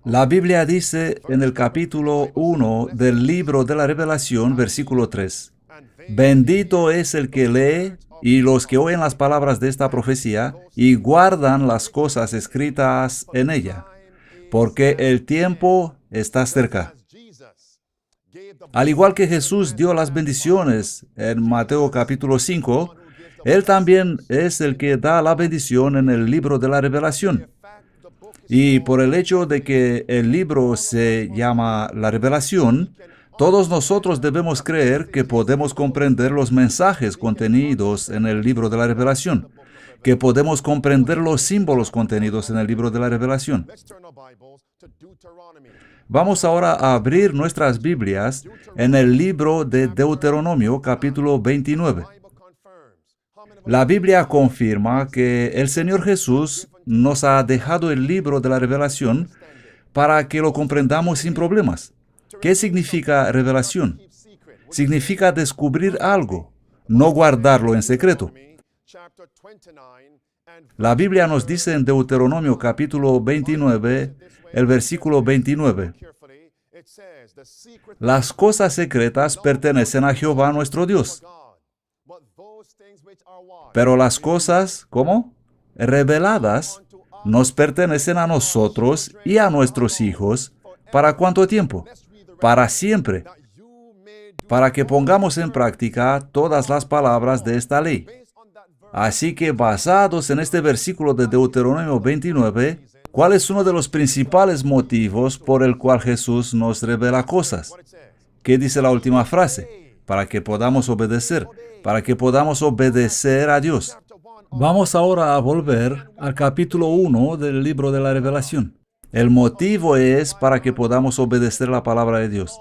La Biblia dice en el capítulo 1 del libro de la Revelación, versículo 3, bendito es el que lee y los que oyen las palabras de esta profecía y guardan las cosas escritas en ella, porque el tiempo está cerca. Al igual que Jesús dio las bendiciones en Mateo capítulo 5, Él también es el que da la bendición en el libro de la Revelación. Y por el hecho de que el libro se llama la Revelación, todos nosotros debemos creer que podemos comprender los mensajes contenidos en el libro de la Revelación, que podemos comprender los símbolos contenidos en el libro de la Revelación. Vamos ahora a abrir nuestras Biblias en el libro de Deuteronomio, capítulo 29. La Biblia confirma que el Señor Jesús nos ha dejado el libro de la Revelación para que lo comprendamos sin problemas. ¿Qué significa revelación? Significa descubrir algo, no guardarlo en secreto. La Biblia nos dice en Deuteronomio capítulo 29, el versículo 29, las cosas secretas pertenecen a Jehová nuestro Dios, pero las cosas, ¿cómo? Reveladas, nos pertenecen a nosotros y a nuestros hijos. ¿Para cuánto tiempo? Para siempre, para que pongamos en práctica todas las palabras de esta ley. Así que, basados en este versículo de Deuteronomio 29, ¿cuál es uno de los principales motivos por el cual Jesús nos revela cosas? ¿Qué dice la última frase? Para que podamos obedecer, para que podamos obedecer a Dios. Vamos ahora a volver al capítulo 1 del libro de la Revelación. El motivo es para que podamos obedecer la palabra de Dios,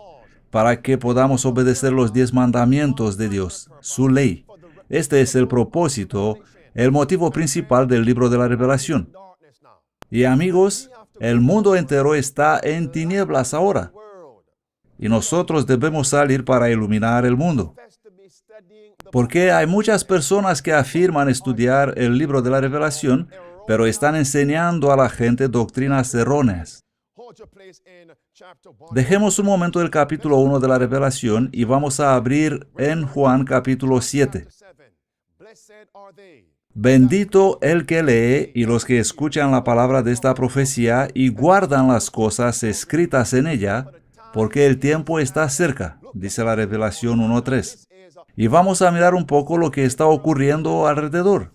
para que podamos obedecer los 10 mandamientos de Dios, su ley. Este es el propósito, el motivo principal del libro de la Revelación. Y amigos, el mundo entero está en tinieblas ahora. Y nosotros debemos salir para iluminar el mundo. Porque hay muchas personas que afirman estudiar el libro de la Revelación, pero están enseñando a la gente doctrinas erróneas. Dejemos un momento el capítulo 1 de la Revelación y vamos a abrir en Juan capítulo 7. Bendito el que lee y los que escuchan la palabra de esta profecía y guardan las cosas escritas en ella, porque el tiempo está cerca, dice la Revelación 1:3. Y vamos a mirar un poco lo que está ocurriendo alrededor.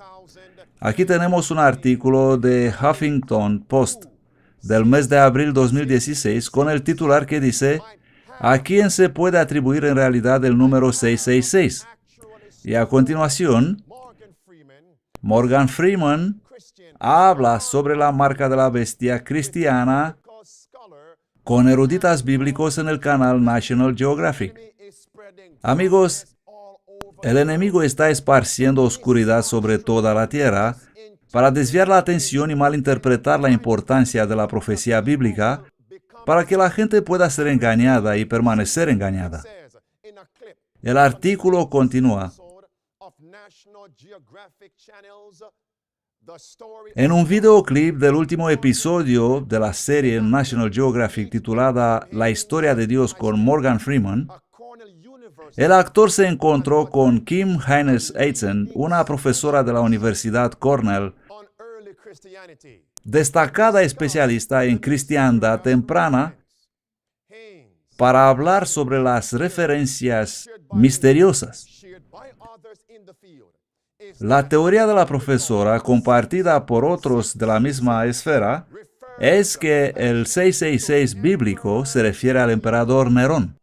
Aquí tenemos un artículo de Huffington Post del mes de abril 2016 con el titular que dice, ¿a quién se puede atribuir en realidad el número 666? Y a continuación, Morgan Freeman habla sobre la marca de la bestia cristiana con eruditas bíblicos en el canal National Geographic. Amigos, el enemigo está esparciendo oscuridad sobre toda la tierra para desviar la atención y malinterpretar la importancia de la profecía bíblica para que la gente pueda ser engañada y permanecer engañada. El artículo continúa. En un videoclip del último episodio de la serie National Geographic titulada La historia de Dios con Morgan Freeman, el actor se encontró con Kim Hines-Eitzen, una profesora de la Universidad Cornell, destacada especialista en cristiandad temprana, para hablar sobre las referencias misteriosas. La teoría de la profesora, compartida por otros de la misma esfera, es que el 666 bíblico se refiere al emperador Nerón.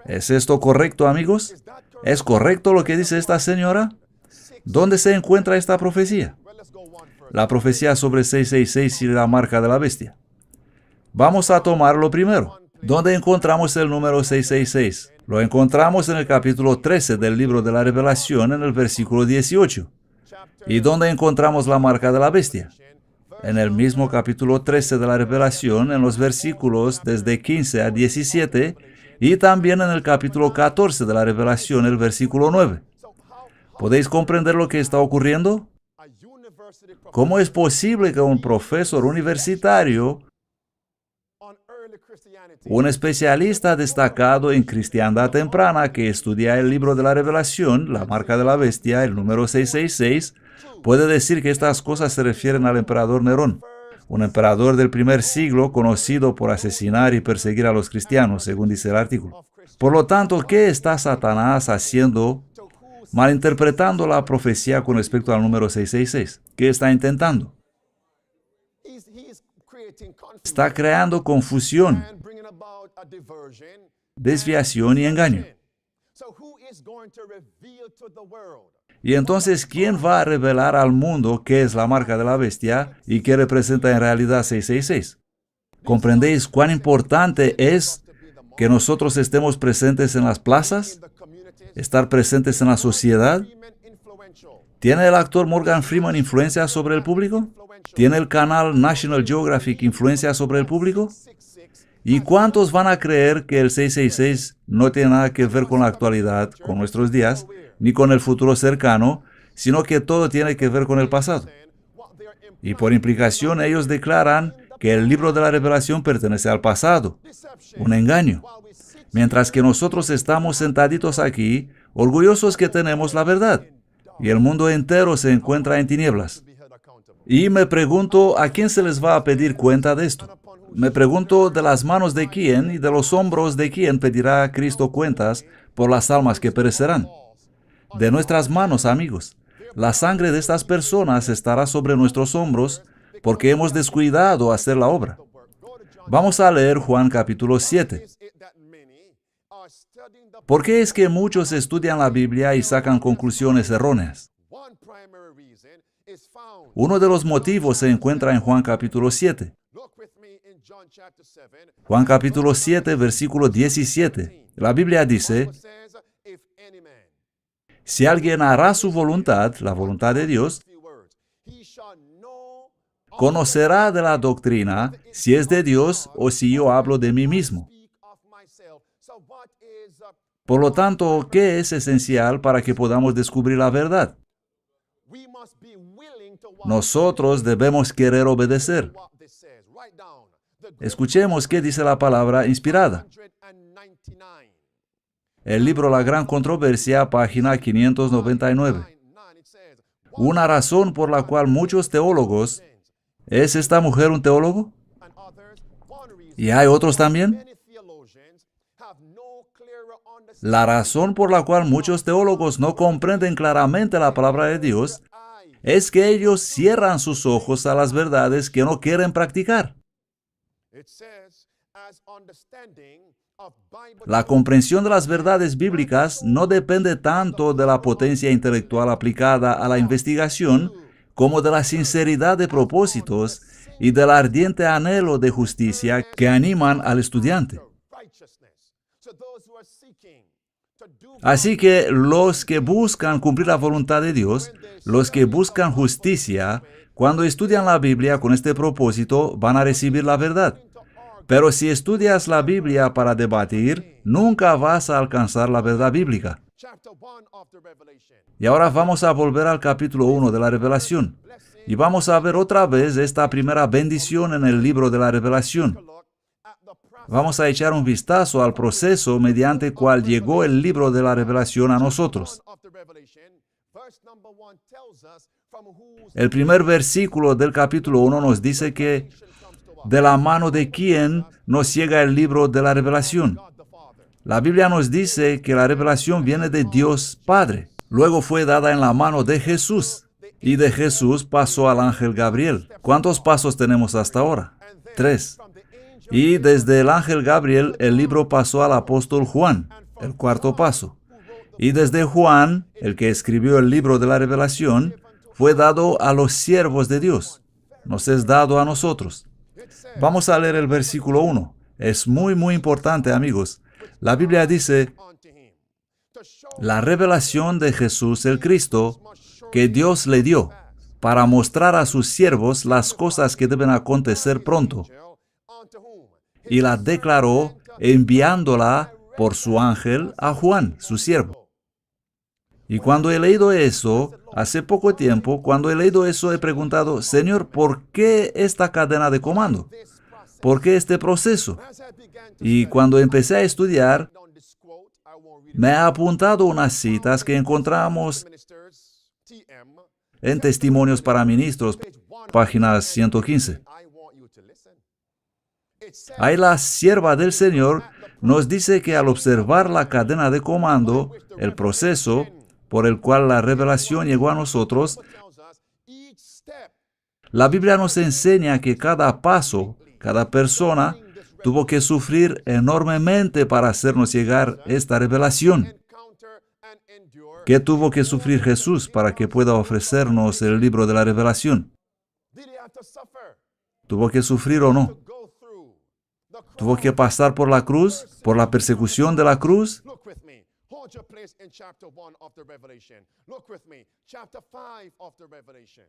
¿Es esto correcto, amigos? ¿Es correcto lo que dice esta señora? ¿Dónde se encuentra esta profecía? La profecía sobre 666 y la marca de la bestia. Vamos a tomarlo primero. ¿Dónde encontramos el número 666? Lo encontramos en el capítulo 13 del libro de la Revelación, en el versículo 18. ¿Y dónde encontramos la marca de la bestia? En el mismo capítulo 13 de la Revelación, en los versículos desde 15 a 17, y también en el capítulo 14 de la Revelación, el versículo 9. ¿Podéis comprender lo que está ocurriendo? ¿Cómo es posible que un profesor universitario, un especialista destacado en cristiandad temprana que estudia el libro de la Revelación, la marca de la bestia, el número 666, puede decir que estas cosas se refieren al emperador Nerón, un emperador del primer siglo conocido por asesinar y perseguir a los cristianos, según dice el artículo? Por lo tanto, ¿qué está Satanás haciendo malinterpretando la profecía con respecto al número 666? ¿Qué está intentando? Está creando confusión, desviación y engaño. Y entonces, ¿quién va a revelar al mundo qué es la marca de la bestia y qué representa en realidad 666? ¿Comprendéis cuán importante es que nosotros estemos presentes en las plazas? ¿Estar presentes en la sociedad? ¿Tiene el actor Morgan Freeman influencia sobre el público? ¿Tiene el canal National Geographic influencia sobre el público? ¿Y cuántos van a creer que el 666 no tiene nada que ver con la actualidad, con nuestros días, ni con el futuro cercano, sino que todo tiene que ver con el pasado? Y por implicación ellos declaran que el libro de la Revelación pertenece al pasado, un engaño. Mientras que nosotros estamos sentaditos aquí, orgullosos que tenemos la verdad, y el mundo entero se encuentra en tinieblas. Y me pregunto, ¿a quién se les va a pedir cuenta de esto? Me pregunto, ¿de las manos de quién y de los hombros de quién pedirá a Cristo cuentas por las almas que perecerán? De nuestras manos, amigos. La sangre de estas personas estará sobre nuestros hombros porque hemos descuidado hacer la obra. Vamos a leer Juan capítulo 7. ¿Por qué es que muchos estudian la Biblia y sacan conclusiones erróneas? Uno de los motivos se encuentra en Juan capítulo 7. Juan capítulo 7, versículo 17. La Biblia dice, si alguien hará su voluntad, la voluntad de Dios, conocerá de la doctrina si es de Dios o si yo hablo de mí mismo. Por lo tanto, ¿qué es esencial para que podamos descubrir la verdad? Nosotros debemos querer obedecer. Escuchemos qué dice la palabra inspirada. El libro La Gran Controversia, página 599. Una razón por la cual muchos teólogos... ¿Es esta mujer un teólogo? ¿Y hay otros también? La razón por la cual muchos teólogos no comprenden claramente la palabra de Dios es que ellos cierran sus ojos a las verdades que no quieren practicar. La comprensión de las verdades bíblicas no depende tanto de la potencia intelectual aplicada a la investigación como de la sinceridad de propósitos y del ardiente anhelo de justicia que animan al estudiante. Así que los que buscan cumplir la voluntad de Dios, los que buscan justicia, cuando estudian la Biblia con este propósito, van a recibir la verdad. Pero si estudias la Biblia para debatir, nunca vas a alcanzar la verdad bíblica. Y ahora vamos a volver al capítulo 1 de la Revelación. Y vamos a ver otra vez esta primera bendición en el libro de la Revelación. Vamos a echar un vistazo al proceso mediante el cual llegó el libro de la Revelación a nosotros. El primer versículo del capítulo 1 nos dice que de la mano de quién nos llega el libro de la Revelación. La Biblia nos dice que la revelación viene de Dios Padre. Luego fue dada en la mano de Jesús. Y de Jesús pasó al ángel Gabriel. ¿Cuántos pasos tenemos hasta ahora? 3. Y desde el ángel Gabriel el libro pasó al apóstol Juan, el cuarto paso. Y desde Juan, el que escribió el libro de la Revelación, fue dado a los siervos de Dios. Nos es dado a nosotros. Vamos a leer el versículo 1. Es muy importante, amigos. La Biblia dice, la revelación de Jesús el Cristo, que Dios le dio, para mostrar a sus siervos las cosas que deben acontecer pronto. Y la declaró enviándola por su ángel a Juan, su siervo. Y cuando he leído eso, Hace poco tiempo, cuando he leído eso, he preguntado, Señor, ¿por qué esta cadena de comando? ¿Por qué este proceso? Y cuando empecé a estudiar, me ha apuntado unas citas que encontramos en Testimonios para Ministros, página 115. Ahí la sierva del Señor nos dice que al observar la cadena de comando, el proceso por el cual la revelación llegó a nosotros, la Biblia nos enseña que cada paso, cada persona, tuvo que sufrir enormemente para hacernos llegar esta revelación. ¿Qué tuvo que sufrir Jesús para que pueda ofrecernos el libro de la revelación? ¿Tuvo que sufrir o no? ¿Tuvo que pasar por la cruz? ¿Por la persecución de la cruz?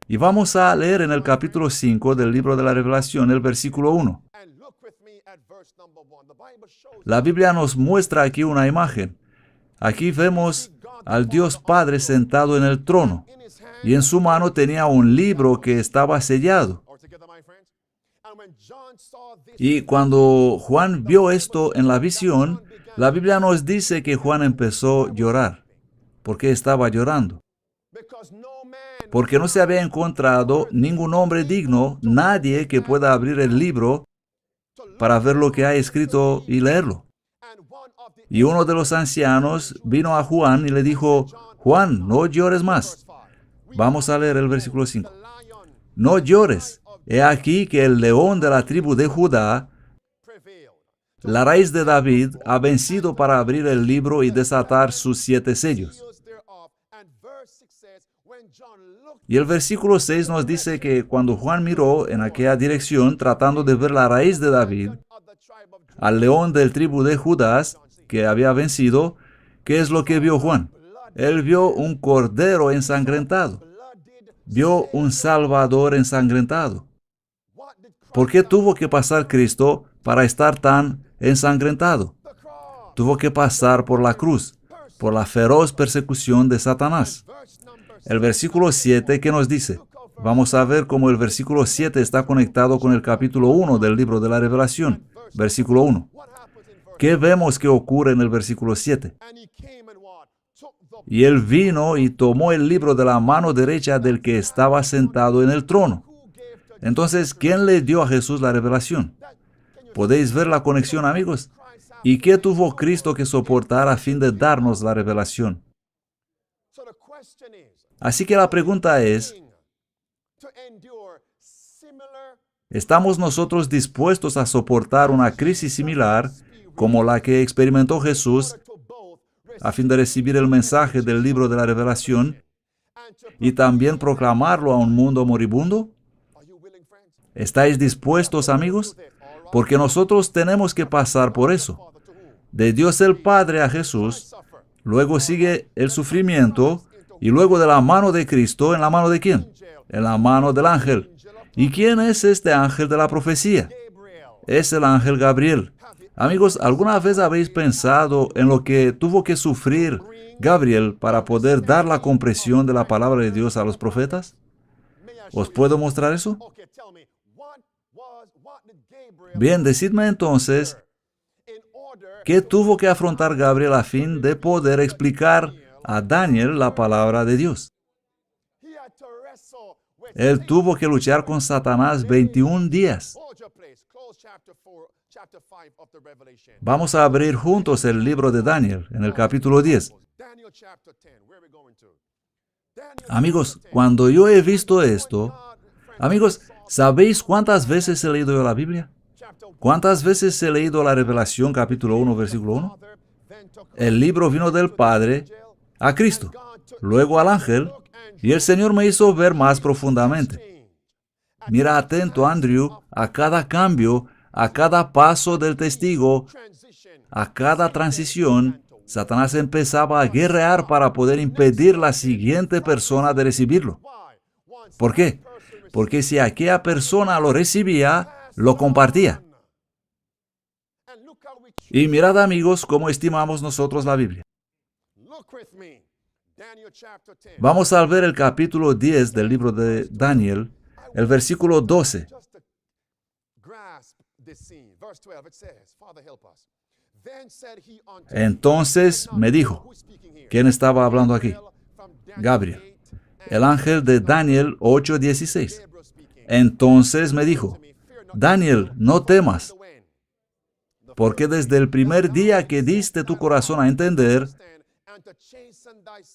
Y vamos a leer en el capítulo 5 del libro de la Revelación, el versículo 1. La Biblia nos muestra aquí una imagen. Aquí vemos al Dios Padre sentado en el trono, y en su mano tenía un libro que estaba sellado. Y cuando Juan vio esto en la visión, la Biblia nos dice que Juan empezó a llorar. ¿Por qué estaba llorando? Porque no se había encontrado ningún hombre digno, nadie que pueda abrir el libro para ver lo que ha escrito y leerlo. Y uno de los ancianos vino a Juan y le dijo, Juan, no llores más. Vamos a leer el versículo 5. No llores. He aquí que el león de la tribu de Judá, la raíz de David, ha vencido para abrir el libro y desatar sus 7 sellos. Y el versículo 6 nos dice que cuando Juan miró en aquella dirección, tratando de ver la raíz de David, al león del tribu de Judá, que había vencido, ¿qué es lo que vio Juan? Él vio un cordero ensangrentado. Vio un Salvador ensangrentado. ¿Por qué tuvo que pasar Cristo para estar tan ensangrentado? Tuvo que pasar por la cruz, por la feroz persecución de Satanás. El versículo 7, ¿qué nos dice? Vamos a ver cómo el versículo 7 está conectado con el capítulo 1 del libro de la Revelación. Versículo 1. ¿Qué vemos que ocurre en el versículo 7? Y él vino y tomó el libro de la mano derecha del que estaba sentado en el trono. Entonces, ¿quién le dio a Jesús la revelación? ¿Podéis ver la conexión, amigos? ¿Y qué tuvo Cristo que soportar a fin de darnos la revelación? Así que la pregunta es, ¿estamos nosotros dispuestos a soportar una crisis similar como la que experimentó Jesús a fin de recibir el mensaje del libro de la revelación y también proclamarlo a un mundo moribundo? ¿Estáis dispuestos, amigos? Porque nosotros tenemos que pasar por eso. De Dios el Padre a Jesús, luego sigue el sufrimiento, y luego de la mano de Cristo, ¿en la mano de quién? En la mano del ángel. ¿Y quién es este ángel de la profecía? Es el ángel Gabriel. Amigos, ¿alguna vez habéis pensado en lo que tuvo que sufrir Gabriel para poder dar la comprensión de la palabra de Dios a los profetas? ¿Os puedo mostrar eso? Bien, decidme entonces, ¿qué tuvo que afrontar Gabriel a fin de poder explicar a Daniel la palabra de Dios? Él tuvo que luchar con Satanás 21 días. Vamos a abrir juntos el libro de Daniel en el capítulo 10. Amigos, cuando yo he visto esto, amigos, ¿sabéis cuántas veces he leído yo la Biblia? ¿Cuántas veces he leído la Revelación, capítulo 1, versículo 1? El libro vino del Padre a Cristo, luego al ángel, y el Señor me hizo ver más profundamente. Mira atento, Andrew, a cada cambio, a cada paso del testigo, a cada transición. Satanás empezaba a guerrear para poder impedir la siguiente persona de recibirlo. ¿Por qué? Porque si aquella persona lo recibía, lo compartía. Y mirad, amigos, cómo estimamos nosotros la Biblia. Vamos a ver el capítulo 10 del libro de Daniel, el versículo 12. Entonces me dijo, ¿quién estaba hablando aquí? Gabriel. El ángel de Daniel 8:16. Entonces me dijo, Daniel, no temas, porque desde el primer día que diste tu corazón a entender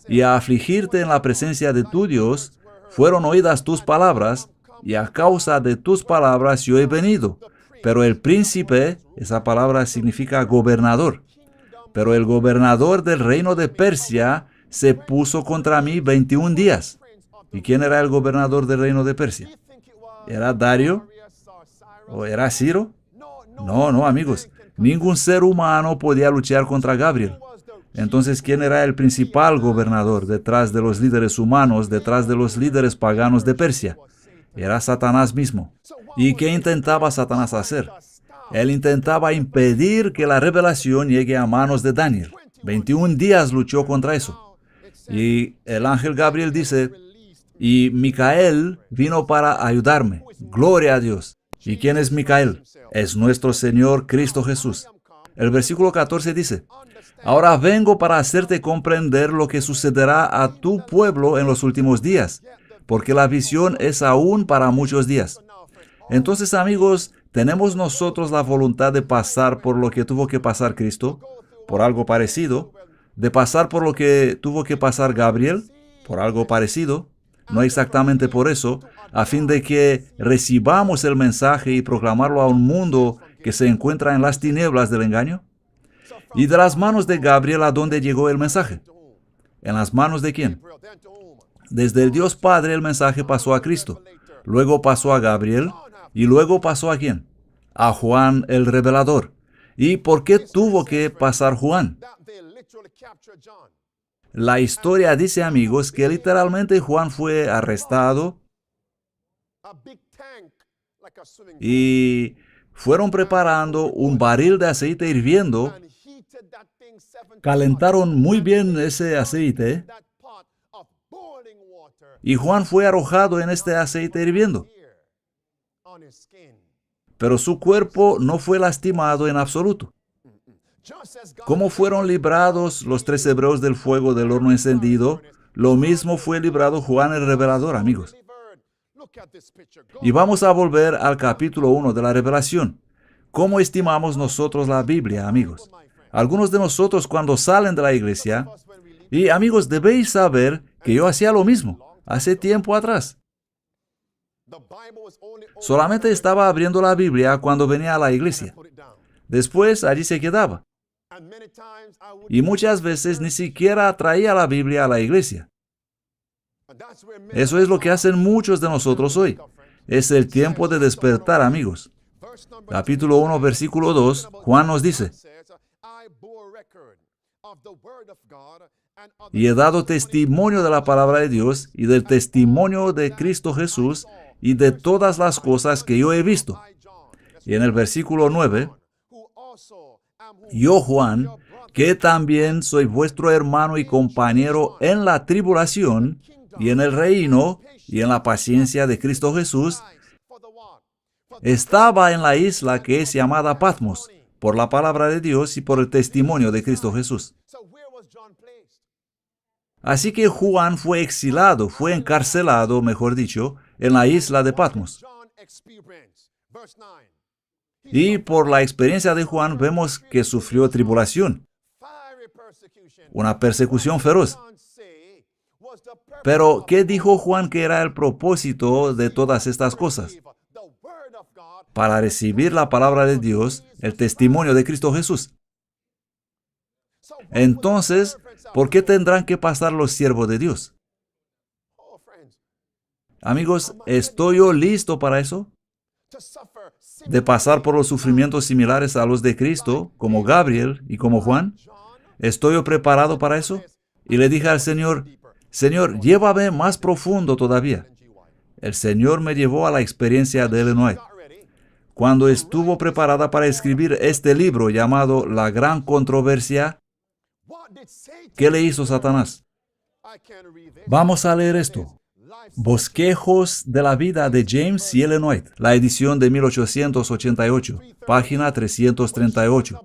y a afligirte en la presencia de tu Dios, fueron oídas tus palabras, y a causa de tus palabras yo he venido. Pero el príncipe, esa palabra significa gobernador, pero el gobernador del reino de Persia se puso contra mí 21 días. ¿Y quién era el gobernador del reino de Persia? ¿Era Darío? ¿O era Ciro? No, amigos. Ningún ser humano podía luchar contra Gabriel. Entonces, ¿quién era el principal gobernador detrás de los líderes humanos, detrás de los líderes paganos de Persia? Era Satanás mismo. ¿Y qué intentaba Satanás hacer? Él intentaba impedir que la revelación llegue a manos de Daniel. 21 días luchó contra eso. Y el ángel Gabriel dice, y Micael vino para ayudarme. Gloria a Dios. ¿Y quién es Micael? Es nuestro Señor Cristo Jesús. El versículo 14 dice, ahora vengo para hacerte comprender lo que sucederá a tu pueblo en los últimos días, porque la visión es aún para muchos días. Entonces, amigos, ¿tenemos nosotros la voluntad de pasar por lo que tuvo que pasar Cristo? ¿Por algo parecido? ¿De pasar por lo que tuvo que pasar Gabriel? ¿Por algo parecido? No exactamente por eso, a fin de que recibamos el mensaje y proclamarlo a un mundo que se encuentra en las tinieblas del engaño. ¿Y de las manos de Gabriel a dónde llegó el mensaje? ¿En las manos de quién? Desde el Dios Padre el mensaje pasó a Cristo, luego pasó a Gabriel, y luego pasó ¿a quién? A Juan el revelador. ¿Y por qué tuvo que pasar Juan? La historia dice, amigos, que literalmente Juan fue arrestado y fueron preparando un barril de aceite hirviendo. Calentaron muy bien ese aceite y Juan fue arrojado en este aceite hirviendo. Pero su cuerpo no fue lastimado en absoluto. ¿Cómo fueron librados los 3 hebreos del fuego del horno encendido? Lo mismo fue librado Juan el revelador, amigos. Y vamos a volver al capítulo 1 de la Revelación. ¿Cómo estimamos nosotros la Biblia, amigos? Algunos de nosotros cuando salen de la iglesia, y amigos, debéis saber que yo hacía lo mismo hace tiempo atrás. Solamente estaba abriendo la Biblia cuando venía a la iglesia. Después allí se quedaba. Y muchas veces ni siquiera traía la Biblia a la iglesia. Eso es lo que hacen muchos de nosotros hoy. Es el tiempo de despertar, amigos. Capítulo 1, versículo 2, Juan nos dice, y he dado testimonio de la palabra de Dios y del testimonio de Cristo Jesús y de todas las cosas que yo he visto. Y en el versículo 9, yo, Juan, que también soy vuestro hermano y compañero en la tribulación y en el reino y en la paciencia de Cristo Jesús, estaba en la isla que es llamada Patmos, por la palabra de Dios y por el testimonio de Cristo Jesús. Así que Juan fue exilado, fue encarcelado, mejor dicho, en la isla de Patmos. Y por la experiencia de Juan vemos que sufrió tribulación, una persecución feroz. Pero, ¿qué dijo Juan que era el propósito de todas estas cosas? Para recibir la palabra de Dios, el testimonio de Cristo Jesús. Entonces, ¿por qué tendrán que pasar los siervos de Dios? Amigos, ¿estoy yo listo para eso? ¿De pasar por los sufrimientos similares a los de Cristo, como Gabriel y como Juan? ¿Estoy yo preparado para eso? Y le dije al Señor, Señor, llévame más profundo todavía. El Señor me llevó a la experiencia de Ellen White. Cuando estuvo preparada para escribir este libro llamado La Gran Controversia, ¿qué le hizo Satanás? Vamos a leer esto. Bosquejos de la vida de James y Ellen White, la edición de 1888, página 338.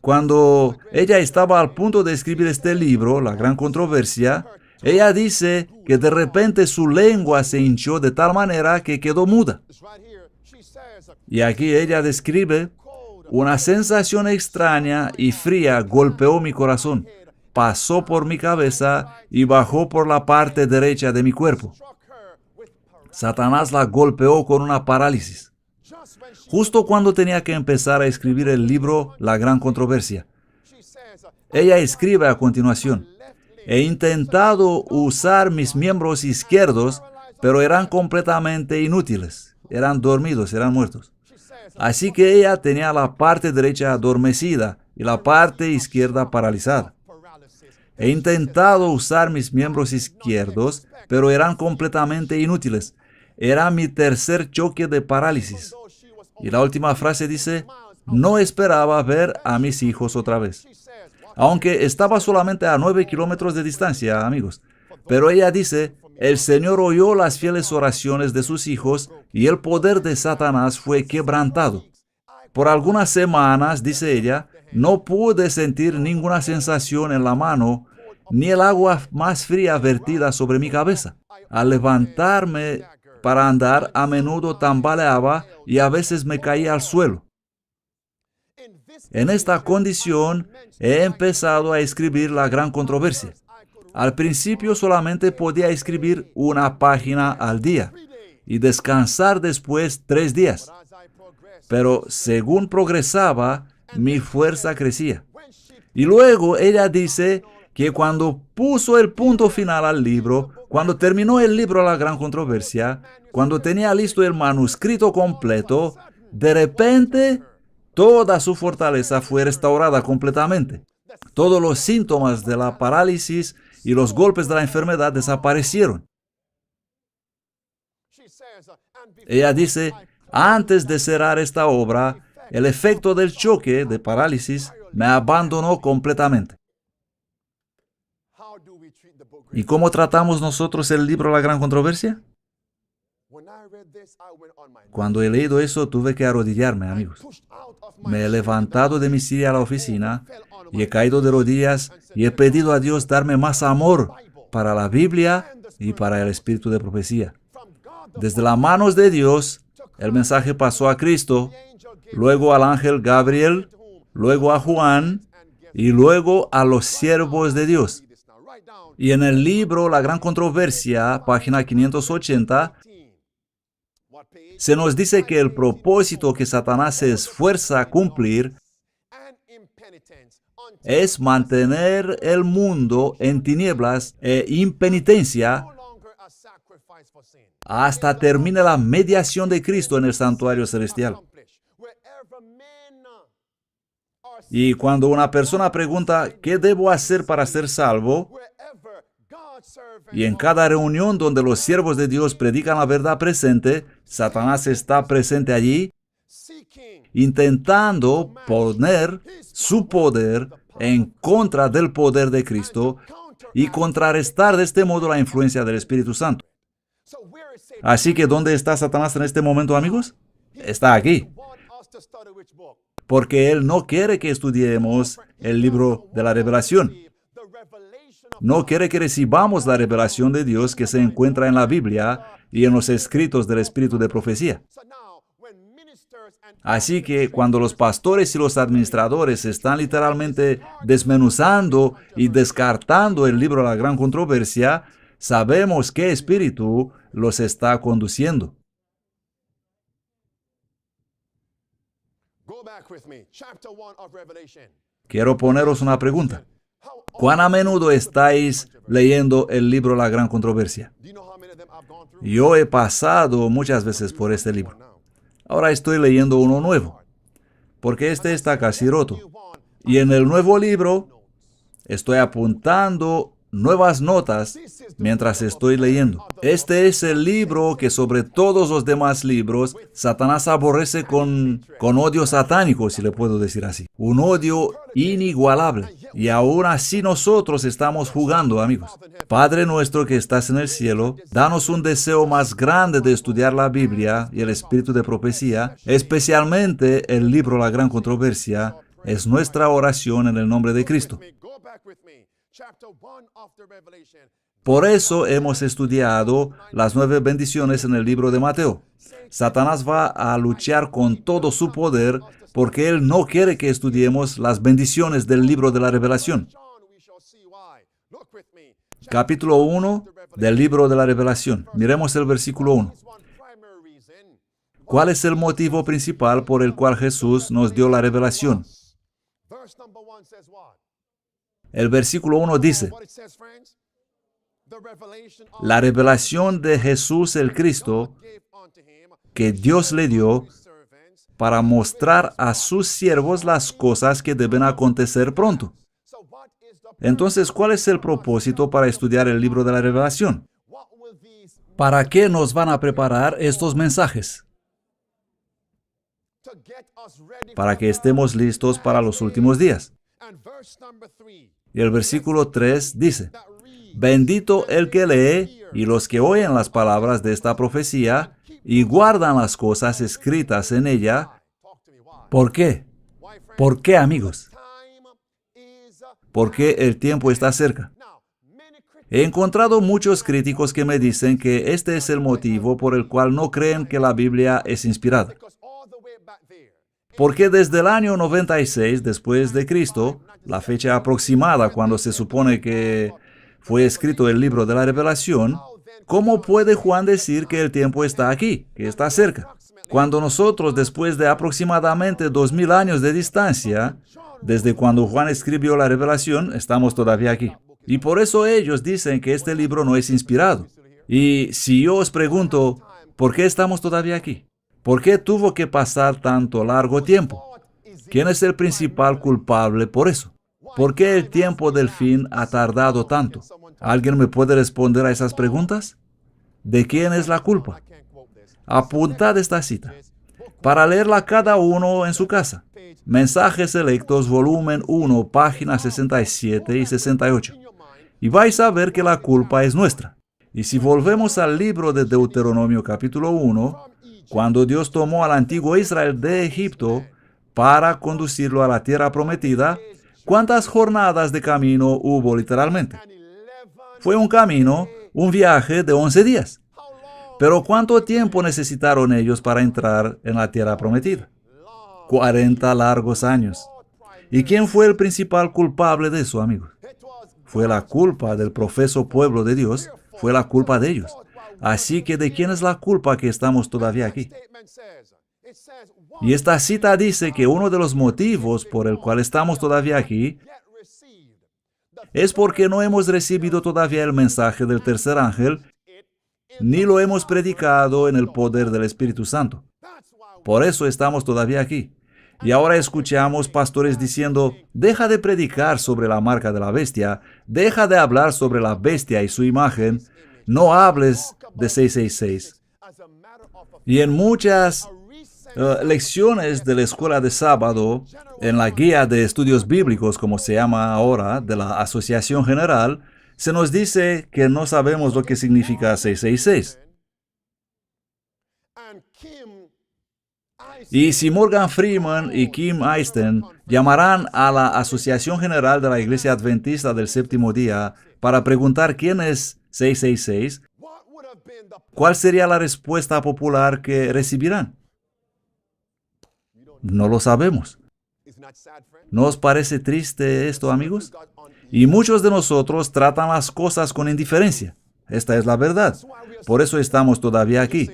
Cuando ella estaba al punto de escribir este libro, La Gran Controversia, ella dice que de repente su lengua se hinchó de tal manera que quedó muda. Y aquí ella describe: una sensación extraña y fría golpeó mi corazón, pasó por mi cabeza y bajó por la parte derecha de mi cuerpo. Satanás la golpeó con una parálisis. Justo cuando tenía que empezar a escribir el libro La Gran Controversia. Ella escribe a continuación: he intentado usar mis miembros izquierdos, pero eran completamente inútiles. Eran dormidos, eran muertos. Así que ella tenía la parte derecha adormecida y la parte izquierda paralizada. He intentado usar mis miembros izquierdos, pero eran completamente inútiles. Era mi tercer choque de parálisis. Y la última frase dice: no esperaba ver a mis hijos otra vez. Aunque estaba solamente a 9 kilómetros de distancia, amigos. Pero ella dice: el Señor oyó las fieles oraciones de sus hijos y el poder de Satanás fue quebrantado. Por algunas semanas, dice ella, no pude sentir ninguna sensación en la mano, ni el agua más fría vertida sobre mi cabeza. Al levantarme para andar, a menudo tambaleaba y a veces me caía al suelo. En esta condición, he empezado a escribir La Gran Controversia. Al principio solamente podía escribir una página al día y descansar después 3 días. Pero según progresaba, mi fuerza crecía. Y luego ella dice que cuando puso el punto final al libro, cuando terminó el libro La Gran Controversia, cuando tenía listo el manuscrito completo, de repente toda su fortaleza fue restaurada completamente. Todos los síntomas de la parálisis y los golpes de la enfermedad desaparecieron. Ella dice: antes de cerrar esta obra, el efecto del choque de parálisis me abandonó completamente. ¿Y cómo tratamos nosotros el libro La Gran Controversia? Cuando he leído eso, tuve que arrodillarme, amigos. Me he levantado de mi silla a la oficina y he caído de rodillas y he pedido a Dios darme más amor para la Biblia y para el espíritu de profecía. Desde las manos de Dios, el mensaje pasó a Cristo, luego al ángel Gabriel, luego a Juan y luego a los siervos de Dios. Y en el libro La Gran Controversia, página 580, se nos dice que el propósito que Satanás se esfuerza a cumplir es mantener el mundo en tinieblas e impenitencia hasta termine la mediación de Cristo en el santuario celestial. Y cuando una persona pregunta: ¿qué debo hacer para ser salvo? Y en cada reunión donde los siervos de Dios predican la verdad presente, Satanás está presente allí, intentando poner su poder en contra del poder de Cristo y contrarrestar de este modo la influencia del Espíritu Santo. Así que, ¿dónde está Satanás en este momento, amigos? Está aquí. Porque él no quiere que estudiemos el libro de la revelación. No quiere que recibamos la revelación de Dios que se encuentra en la Biblia y en los escritos del espíritu de profecía. Así que cuando los pastores y los administradores están literalmente desmenuzando y descartando el libro de La Gran Controversia, sabemos qué espíritu los está conduciendo. Quiero poneros una pregunta. ¿Cuán a menudo estáis leyendo el libro La Gran Controversia? Yo he pasado muchas veces por este libro. Ahora estoy leyendo uno nuevo, porque este está casi roto. Y en el nuevo libro estoy apuntando nuevas notas mientras estoy leyendo. Este es el libro que sobre todos los demás libros Satanás aborrece con odio satánico, si le puedo decir así. Un odio inigualable. Y aún así nosotros estamos jugando, amigos. Padre nuestro que estás en el cielo, danos un deseo más grande de estudiar la Biblia y el espíritu de profecía, especialmente el libro La Gran Controversia. Es nuestra oración en el nombre de Cristo. Por eso hemos estudiado las 9 bendiciones en el libro de Mateo. Satanás va a luchar con todo su poder porque él no quiere que estudiemos las bendiciones del libro de la Revelación. Capítulo 1 del libro de la Revelación. Miremos el versículo 1. ¿Cuál es el motivo principal por el cual Jesús nos dio la revelación? El versículo 1 dice, la revelación de Jesús el Cristo que Dios le dio para mostrar a sus siervos las cosas que deben acontecer pronto. Entonces, ¿cuál es el propósito para estudiar el libro de la Revelación? ¿Para qué nos van a preparar estos mensajes? Para que estemos listos para los últimos días. Y el versículo 3 dice, bendito el que lee y los que oyen las palabras de esta profecía y guardan las cosas escritas en ella. ¿Por qué? ¿Por qué, amigos? Porque el tiempo está cerca. He encontrado muchos críticos que me dicen que este es el motivo por el cual no creen que la Biblia es inspirada. Porque desde el año 96 después de Cristo, la fecha aproximada cuando se supone que fue escrito el libro de la Revelación, ¿cómo puede Juan decir que el tiempo está aquí, que está cerca? Cuando nosotros, después de aproximadamente 2000 años de distancia, desde cuando Juan escribió la Revelación, estamos todavía aquí. Y por eso ellos dicen que este libro no es inspirado. Y si yo os pregunto, ¿por qué estamos todavía aquí? ¿Por qué tuvo que pasar tanto largo tiempo? ¿Quién es el principal culpable por eso? ¿Por qué el tiempo del fin ha tardado tanto? ¿Alguien me puede responder a esas preguntas? ¿De quién es la culpa? Apuntad esta cita, para leerla cada uno en su casa. Mensajes Selectos, volumen 1, páginas 67 y 68. Y vais a ver que la culpa es nuestra. Y si volvemos al libro de Deuteronomio capítulo 1, cuando Dios tomó al antiguo Israel de Egipto para conducirlo a la tierra prometida, ¿cuántas jornadas de camino hubo literalmente? Fue un camino, un viaje de 11 días. Pero ¿cuánto tiempo necesitaron ellos para entrar en la tierra prometida? 40 largos años. ¿Y quién fue el principal culpable de eso, amigos? Fue la culpa del profeso pueblo de Dios, fue la culpa de ellos. Así que ¿de quién es la culpa que estamos todavía aquí? Y esta cita dice que uno de los motivos por el cual estamos todavía aquí es porque no hemos recibido todavía el mensaje del tercer ángel, ni lo hemos predicado en el poder del Espíritu Santo. Por eso estamos todavía aquí. Y ahora escuchamos pastores diciendo, deja de predicar sobre la marca de la bestia, deja de hablar sobre la bestia y su imagen, no hables de 666. Y en muchas lecciones de la escuela de sábado, en la guía de estudios bíblicos, como se llama ahora, de la Asociación General, se nos dice que no sabemos lo que significa 666. Y si Morgan Freeman y Kim Eisten llamarán a la Asociación General de la Iglesia Adventista del Séptimo Día para preguntar quién es 666, ¿cuál sería la respuesta popular que recibirán? No lo sabemos. ¿No os parece triste esto, amigos? Y muchos de nosotros tratan las cosas con indiferencia. Esta es la verdad. Por eso estamos todavía aquí.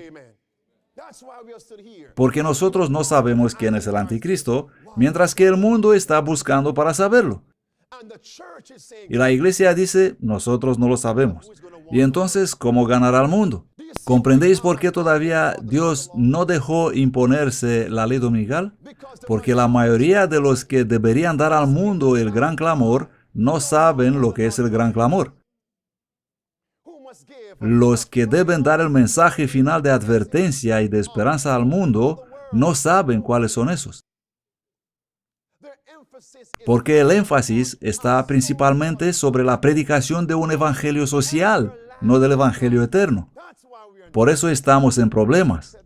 Porque nosotros no sabemos quién es el anticristo, mientras que el mundo está buscando para saberlo. Y la iglesia dice, nosotros no lo sabemos. Y entonces, ¿cómo ganará el mundo? ¿Comprendéis por qué todavía Dios no dejó imponerse la ley dominical? Porque la mayoría de los que deberían dar al mundo el gran clamor no saben lo que es el gran clamor. los que deben dar el mensaje final de advertencia y de esperanza al mundo no saben cuáles son esos. Porque el énfasis está principalmente sobre la predicación de un evangelio social, no del evangelio eterno. Por eso estamos en problemas.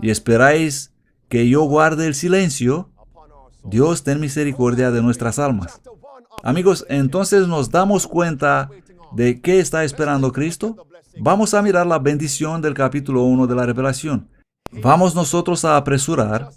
¿Y esperáis que yo guarde el silencio? Dios, ten misericordia de nuestras almas. Amigos, entonces nos damos cuenta de qué está esperando Cristo. Vamos a mirar la bendición del capítulo 1 de la Revelación. ¿Vamos nosotros a apresurar?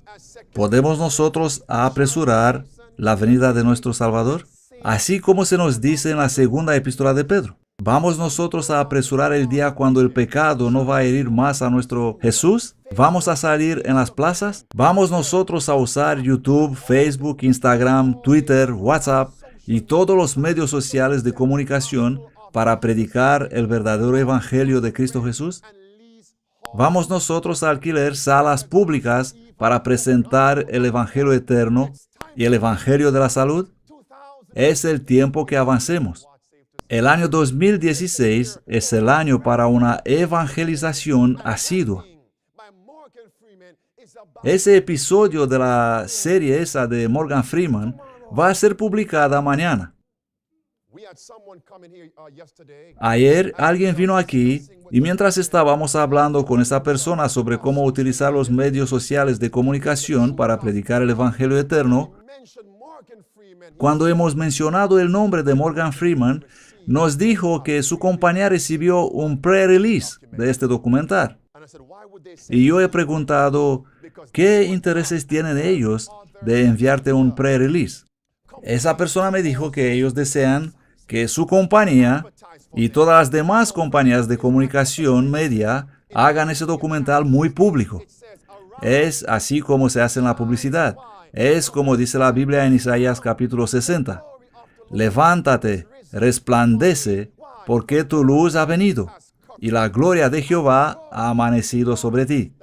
¿Podemos nosotros apresurar la venida de nuestro Salvador? Así como se nos dice en la segunda epístola de Pedro. ¿Vamos nosotros a apresurar el día cuando el pecado no va a herir más a nuestro Jesús? ¿Vamos a salir en las plazas? ¿Vamos nosotros a usar YouTube, Facebook, Instagram, Twitter, WhatsApp y todos los medios sociales de comunicación para predicar el verdadero evangelio de Cristo Jesús? ¿Vamos nosotros a alquilar salas públicas para presentar el evangelio eterno y el evangelio de la salud? Es el tiempo que avancemos. El año 2016 es el año para una evangelización asidua. Ese episodio de la serie esa de Morgan Freeman va a ser publicada mañana. Ayer alguien vino aquí y mientras estábamos hablando con esa persona sobre cómo utilizar los medios sociales de comunicación para predicar el evangelio eterno, cuando hemos mencionado el nombre de Morgan Freeman, nos dijo que su compañía recibió un pre-release de este documental. Y yo he preguntado, ¿qué intereses tienen ellos de enviarte un pre-release? Esa persona me dijo que ellos desean que su compañía y todas las demás compañías de comunicación media hagan ese documental muy público. Es así como se hace en la publicidad. Es como dice la Biblia en Isaías capítulo 60. Levántate, resplandece, porque tu luz ha venido, y la gloria de Jehová ha amanecido sobre ti.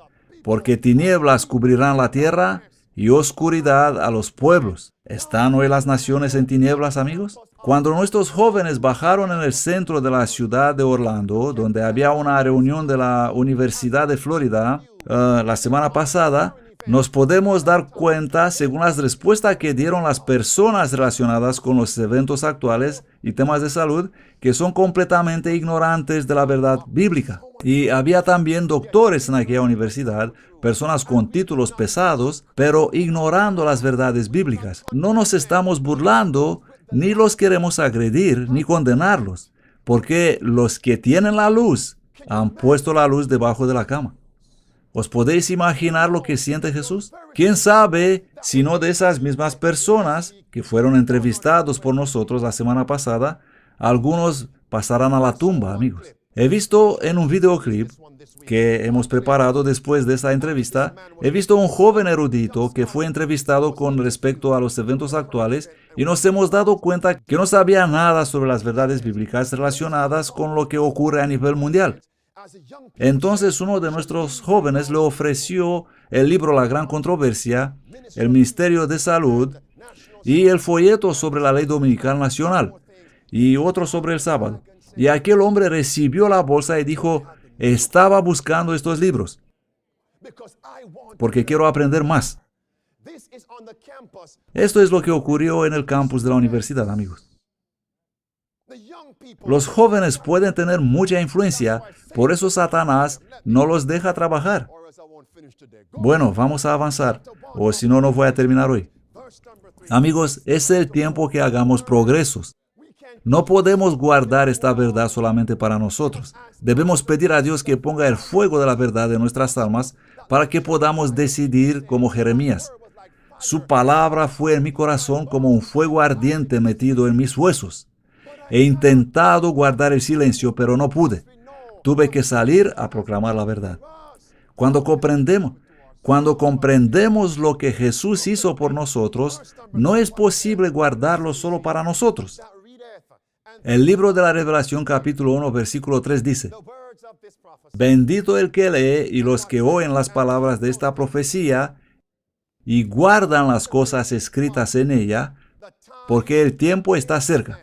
Porque tinieblas cubrirán la tierra, y oscuridad a los pueblos. ¿Están hoy las naciones en tinieblas, amigos? Cuando nuestros jóvenes bajaron en el centro de la ciudad de Orlando, donde había una reunión de la Universidad de Florida, la semana pasada, nos podemos dar cuenta, según las respuestas que dieron las personas relacionadas con los eventos actuales y temas de salud, que son completamente ignorantes de la verdad bíblica. Y había también doctores en aquella universidad, personas con títulos pesados, pero ignorando las verdades bíblicas. No nos estamos burlando, ni los queremos agredir, ni condenarlos, porque los que tienen la luz han puesto la luz debajo de la cama. ¿Os podéis imaginar lo que siente Jesús? ¿Quién sabe si no de esas mismas personas que fueron entrevistados por nosotros la semana pasada, algunos pasarán a la tumba, amigos? He visto en un videoclip que hemos preparado después de esa entrevista, he visto un joven erudito que fue entrevistado con respecto a los eventos actuales y nos hemos dado cuenta que no sabía nada sobre las verdades bíblicas relacionadas con lo que ocurre a nivel mundial. Entonces uno de nuestros jóvenes le ofreció el libro La Gran Controversia, el Ministerio de Salud y el folleto sobre la Ley Dominical Nacional y otro sobre el sábado. Y aquel hombre recibió la bolsa y dijo, estaba buscando estos libros porque quiero aprender más. Esto es lo que ocurrió en el campus de la universidad, amigos. Los jóvenes pueden tener mucha influencia, por eso Satanás no los deja trabajar. Bueno, vamos a avanzar, o si no, no voy a terminar hoy. Amigos, es el tiempo que hagamos progresos. No podemos guardar esta verdad solamente para nosotros. Debemos pedir a Dios que ponga el fuego de la verdad en nuestras almas para que podamos decidir como Jeremías. Su palabra fue en mi corazón como un fuego ardiente metido en mis huesos. He intentado guardar el silencio, pero no pude. Tuve que salir a proclamar la verdad. Cuando comprendemos lo que Jesús hizo por nosotros, no es posible guardarlo solo para nosotros. El libro de la Revelación, capítulo 1, versículo 3 dice, bendito el que lee y los que oyen las palabras de esta profecía y guardan las cosas escritas en ella, porque el tiempo está cerca.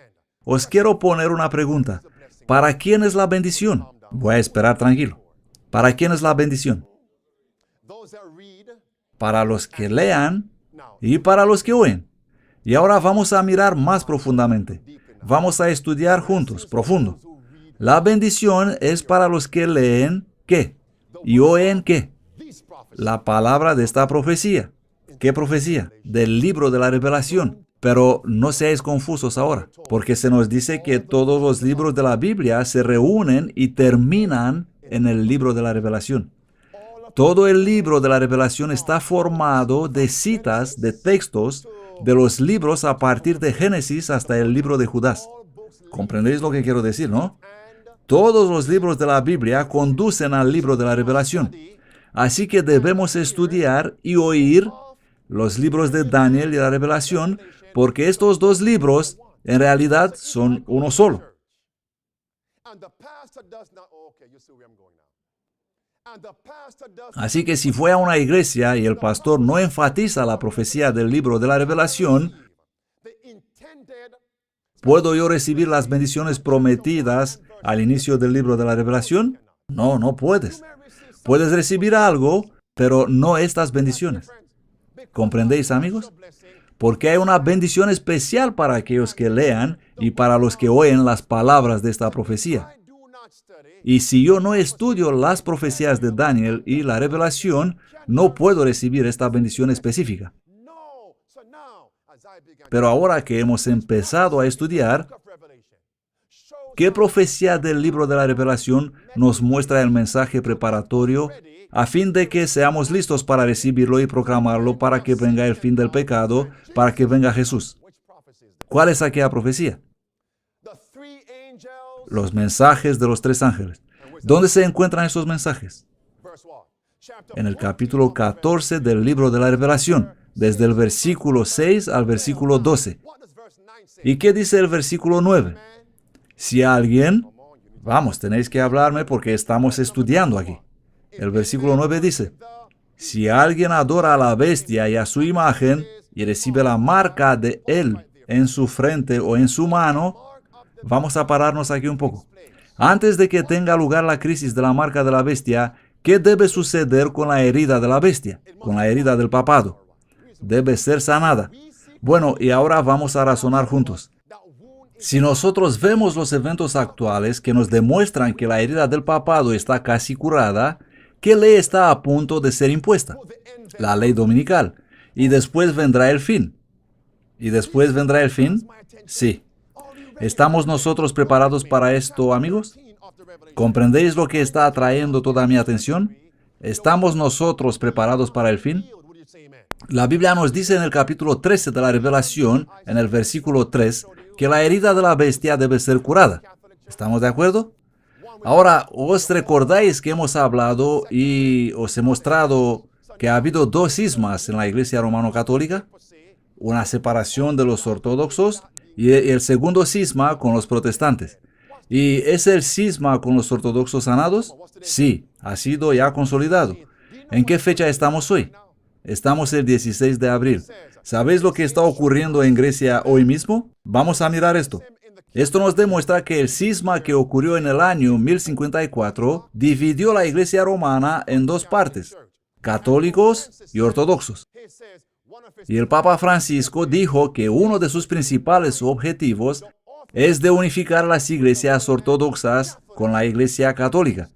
Os quiero poner una pregunta. ¿Para quién es la bendición? Voy a esperar tranquilo. ¿Para quién es la bendición? Para los que lean y para los que oyen. Y ahora vamos a mirar más profundamente. Vamos a estudiar juntos, profundo. La bendición es para los que leen, ¿qué? Y oyen, ¿qué? La palabra de esta profecía. ¿Qué profecía? Del libro de la Revelación. Pero no seáis confusos ahora, porque se nos dice que todos los libros de la Biblia se reúnen y terminan en el libro de la Revelación. Todo el libro de la Revelación está formado de citas, de textos, de los libros a partir de Génesis hasta el libro de Judas. ¿Comprendéis lo que quiero decir, no? Todos los libros de la Biblia conducen al libro de la Revelación. Así que debemos estudiar y oír los libros de Daniel y la Revelación, porque estos dos libros en realidad son uno solo. Así que si fue a una iglesia y el pastor no enfatiza la profecía del libro de la Revelación, ¿puedo yo recibir las bendiciones prometidas al inicio del libro de la Revelación? No, no puedes. Puedes recibir algo, pero no estas bendiciones. ¿Comprendéis, amigos? Porque hay una bendición especial para aquellos que lean y para los que oyen las palabras de esta profecía. Y si yo no estudio las profecías de Daniel y la Revelación, no puedo recibir esta bendición específica. Pero ahora que hemos empezado a estudiar, ¿qué profecía del libro de la Revelación nos muestra el mensaje preparatorio a fin de que seamos listos para recibirlo y proclamarlo para que venga el fin del pecado, para que venga Jesús? ¿Cuál es aquella profecía? Los mensajes de los tres ángeles. ¿Dónde se encuentran esos mensajes? En el capítulo 14 del libro de la Revelación, desde el versículo 6 al versículo 12. ¿Y qué dice el versículo 9? Si alguien... Vamos, tenéis que hablarme porque estamos estudiando aquí. El versículo 9 dice, si alguien adora a la bestia y a su imagen y recibe la marca de él en su frente o en su mano, vamos a pararnos aquí un poco. Antes de que tenga lugar la crisis de la marca de la bestia, ¿qué debe suceder con la herida de la bestia? Con la herida del papado. Debe ser sanada. Bueno, y ahora vamos a razonar juntos. Si nosotros vemos los eventos actuales que nos demuestran que la herida del papado está casi curada, ¿qué ley está a punto de ser impuesta? La ley dominical. Y después vendrá el fin. ¿Y después vendrá el fin? Sí. ¿Estamos nosotros preparados para esto, amigos? ¿Comprendéis lo que está atrayendo toda mi atención? ¿Estamos nosotros preparados para el fin? La Biblia nos dice en el capítulo 13 de la Revelación, en el versículo 3, que la herida de la bestia debe ser curada. ¿Estamos de acuerdo? Ahora, ¿os recordáis que hemos hablado y os he mostrado que ha habido dos cismas en la Iglesia Romano-Católica? Una separación de los ortodoxos y el segundo cisma con los protestantes. ¿Y es el cisma con los ortodoxos sanados? Sí, ha sido ya consolidado. ¿En qué fecha estamos hoy? Estamos el 16 de abril. ¿Sabéis lo que está ocurriendo en Grecia hoy mismo? Vamos a mirar esto. Esto nos demuestra que el cisma que ocurrió en el año 1054 dividió la Iglesia romana en dos partes, católicos y ortodoxos. Y el Papa Francisco dijo que uno de sus principales objetivos es de unificar las iglesias ortodoxas con la Iglesia católica.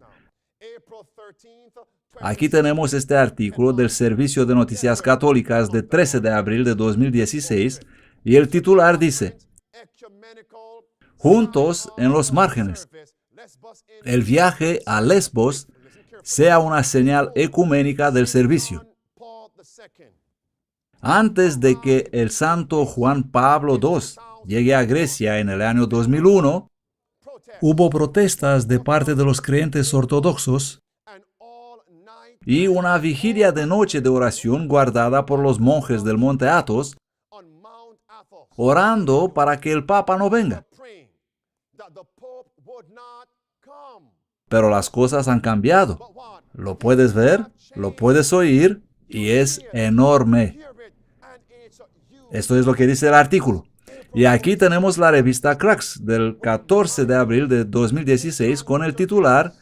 Aquí tenemos este artículo del Servicio de Noticias Católicas de 13 de abril de 2016 y el titular dice: Juntos en los márgenes. El viaje a Lesbos sea una señal ecuménica del servicio. Antes de que el santo Juan Pablo II llegue a Grecia en el año 2001, hubo protestas de parte de los creyentes ortodoxos y una vigilia de noche de oración guardada por los monjes del monte Athos, orando para que el Papa no venga. Pero las cosas han cambiado. Lo puedes ver, lo puedes oír y es enorme. Esto es lo que dice el artículo. Y aquí tenemos la revista Crux del 14 de abril de 2016 con el titular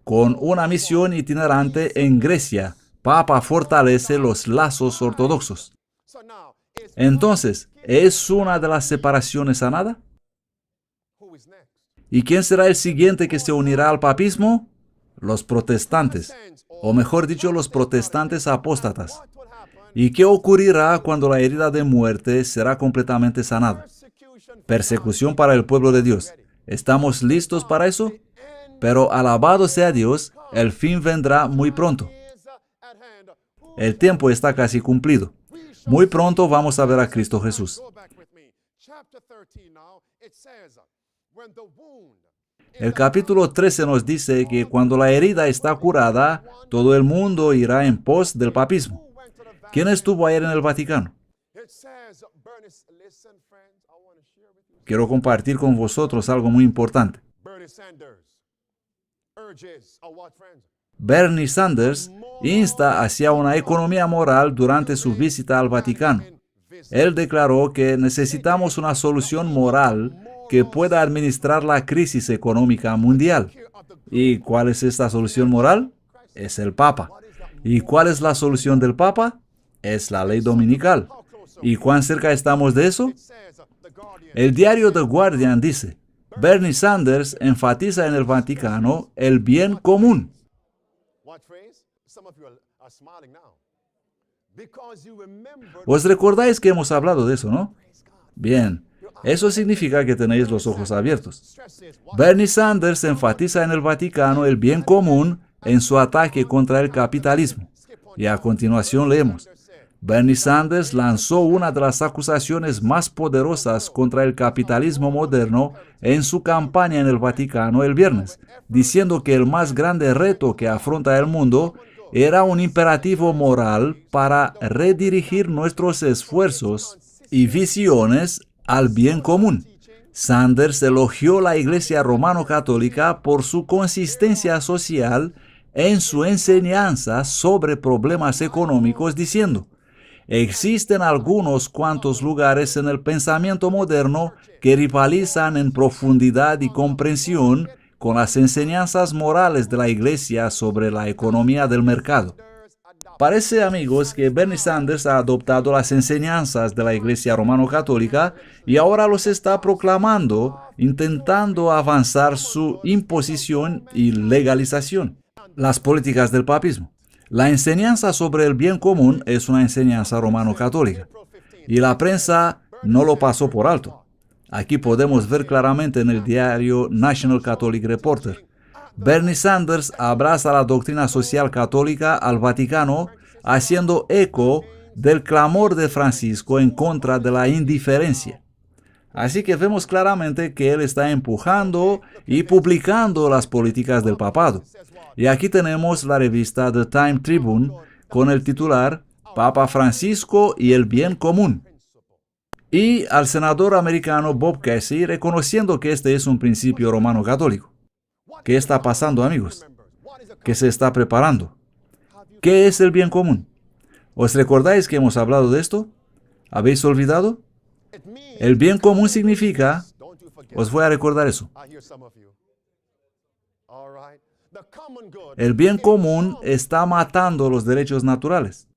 Con una misión itinerante en Grecia, Papa fortalece los lazos ortodoxos. Entonces, ¿es una de las separaciones sanada? ¿Y quién será el siguiente que se unirá al papismo? Los protestantes, o mejor dicho, los protestantes apóstatas. ¿Y qué ocurrirá cuando la herida de muerte será completamente sanada? Persecución para el pueblo de Dios. ¿Estamos listos para eso? Pero alabado sea Dios, el fin vendrá muy pronto. El tiempo está casi cumplido. Muy pronto vamos a ver a Cristo Jesús. El capítulo 13 nos dice que cuando la herida está curada, todo el mundo irá en pos del papismo. ¿Quién estuvo ayer en el Vaticano? Quiero compartir con vosotros algo muy importante. Bernie Sanders insta hacia una economía moral durante su visita al Vaticano. Él declaró que necesitamos una solución moral que pueda administrar la crisis económica mundial. ¿Y cuál es esta solución moral? Es el Papa. ¿Y cuál es la solución del Papa? Es la ley dominical. ¿Y cuán cerca estamos de eso? El diario The Guardian dice, Bernie Sanders enfatiza en el Vaticano el bien común. ¿Os recordáis que hemos hablado de eso, no? Bien, eso significa que tenéis los ojos abiertos. Bernie Sanders enfatiza en el Vaticano el bien común en su ataque contra el capitalismo. Y a continuación leemos, Bernie Sanders lanzó una de las acusaciones más poderosas contra el capitalismo moderno en su campaña en el Vaticano el viernes, diciendo que el más grande reto que afronta el mundo era un imperativo moral para redirigir nuestros esfuerzos y visiones al bien común. Sanders elogió la Iglesia romano-católica por su consistencia social en su enseñanza sobre problemas económicos, diciendo, existen algunos cuantos lugares en el pensamiento moderno que rivalizan en profundidad y comprensión con las enseñanzas morales de la Iglesia sobre la economía del mercado. Parece, amigos, que Bernie Sanders ha adoptado las enseñanzas de la Iglesia romano-católica y ahora los está proclamando, intentando avanzar su imposición y legalización. Las políticas del papismo. La enseñanza sobre el bien común es una enseñanza romano-católica y la prensa no lo pasó por alto. Aquí podemos ver claramente en el diario National Catholic Reporter. Bernie Sanders abraza la doctrina social católica al Vaticano, haciendo eco del clamor de Francisco en contra de la indiferencia. Así que vemos claramente que él está empujando y publicando las políticas del papado. Y aquí tenemos la revista The Time Tribune con el titular Papa Francisco y el bien común. Y al senador americano Bob Casey reconociendo que este es un principio romano-católico. ¿Qué está pasando, amigos? ¿Qué se está preparando? ¿Qué es el bien común? ¿Os recordáis que hemos hablado de esto? ¿Habéis olvidado? El bien común significa, os voy a recordar eso. El bien común está matando los derechos naturales.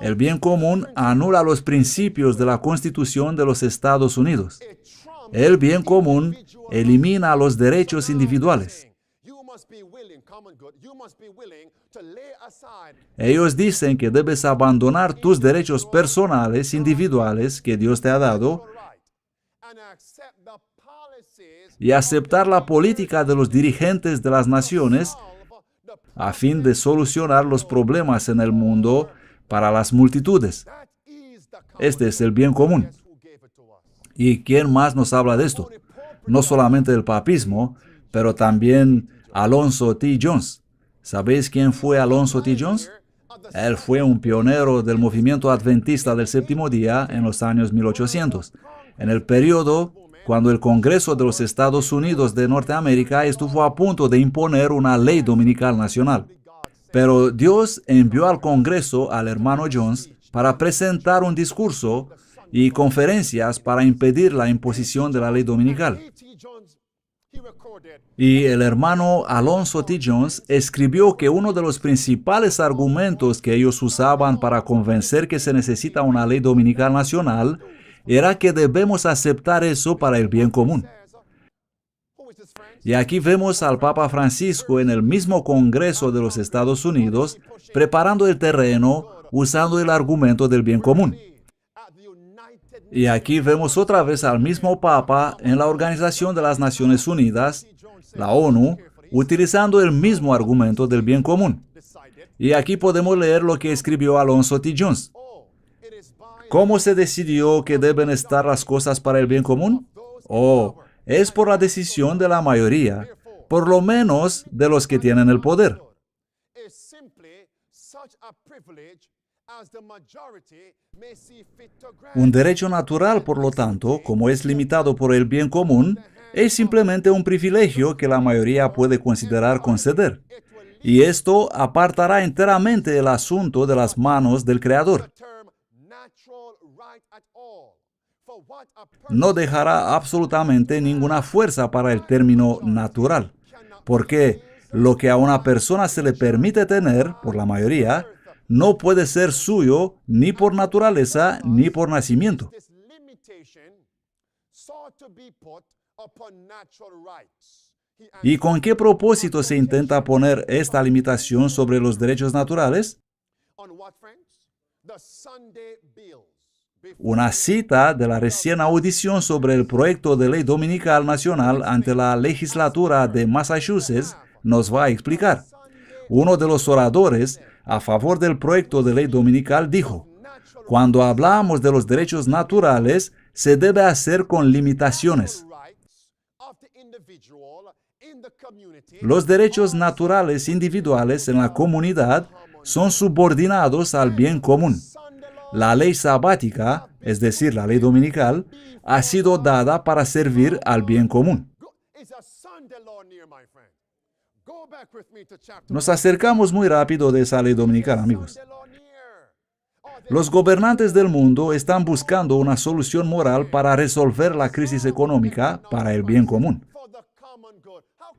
El bien común anula los principios de la Constitución de los Estados Unidos. El bien común elimina los derechos individuales. Ellos dicen que debes abandonar tus derechos personales, individuales, que Dios te ha dado, y aceptar la política de los dirigentes de las naciones a fin de solucionar los problemas en el mundo para las multitudes. Este es el bien común. ¿Y quién más nos habla de esto? No solamente el papismo, pero también Alonzo T. Jones. ¿Sabéis quién fue Alonzo T. Jones? Él fue un pionero del movimiento adventista del séptimo día en los años 1800, en el periodo cuando el Congreso de los Estados Unidos de Norteamérica estuvo a punto de imponer una ley dominical nacional. Pero Dios envió al Congreso al hermano Jones para presentar un discurso y conferencias para impedir la imposición de la ley dominical. Y el hermano Alonso T. Jones escribió que uno de los principales argumentos que ellos usaban para convencer que se necesita una ley dominical nacional era que debemos aceptar eso para el bien común. Y aquí vemos al Papa Francisco en el mismo Congreso de los Estados Unidos preparando el terreno usando el argumento del bien común. Y aquí vemos otra vez al mismo Papa en la Organización de las Naciones Unidas, la ONU, utilizando el mismo argumento del bien común. Y aquí podemos leer lo que escribió Alonso T. Jones. ¿Cómo se decidió que deben estar las cosas para el bien común? Es por la decisión de la mayoría, por lo menos de los que tienen el poder. Un derecho natural, por lo tanto, como es limitado por el bien común, es simplemente un privilegio que la mayoría puede considerar conceder. Y esto apartará enteramente el asunto de las manos del Creador. No dejará absolutamente ninguna fuerza para el término natural, porque lo que a una persona se le permite tener, por la mayoría, no puede ser suyo ni por naturaleza ni por nacimiento. ¿Y con qué propósito se intenta poner esta limitación sobre los derechos naturales? Una cita de la recién audición sobre el proyecto de ley dominical nacional ante la legislatura de Massachusetts nos va a explicar. Uno de los oradores a favor del proyecto de ley dominical dijo: cuando hablamos de los derechos naturales, se debe hacer con limitaciones. Los derechos naturales individuales en la comunidad son subordinados al bien común. La ley sabática, es decir, la ley dominical, ha sido dada para servir al bien común. Nos acercamos muy rápido de esa ley dominical, amigos. Los gobernantes del mundo están buscando una solución moral para resolver la crisis económica para el bien común.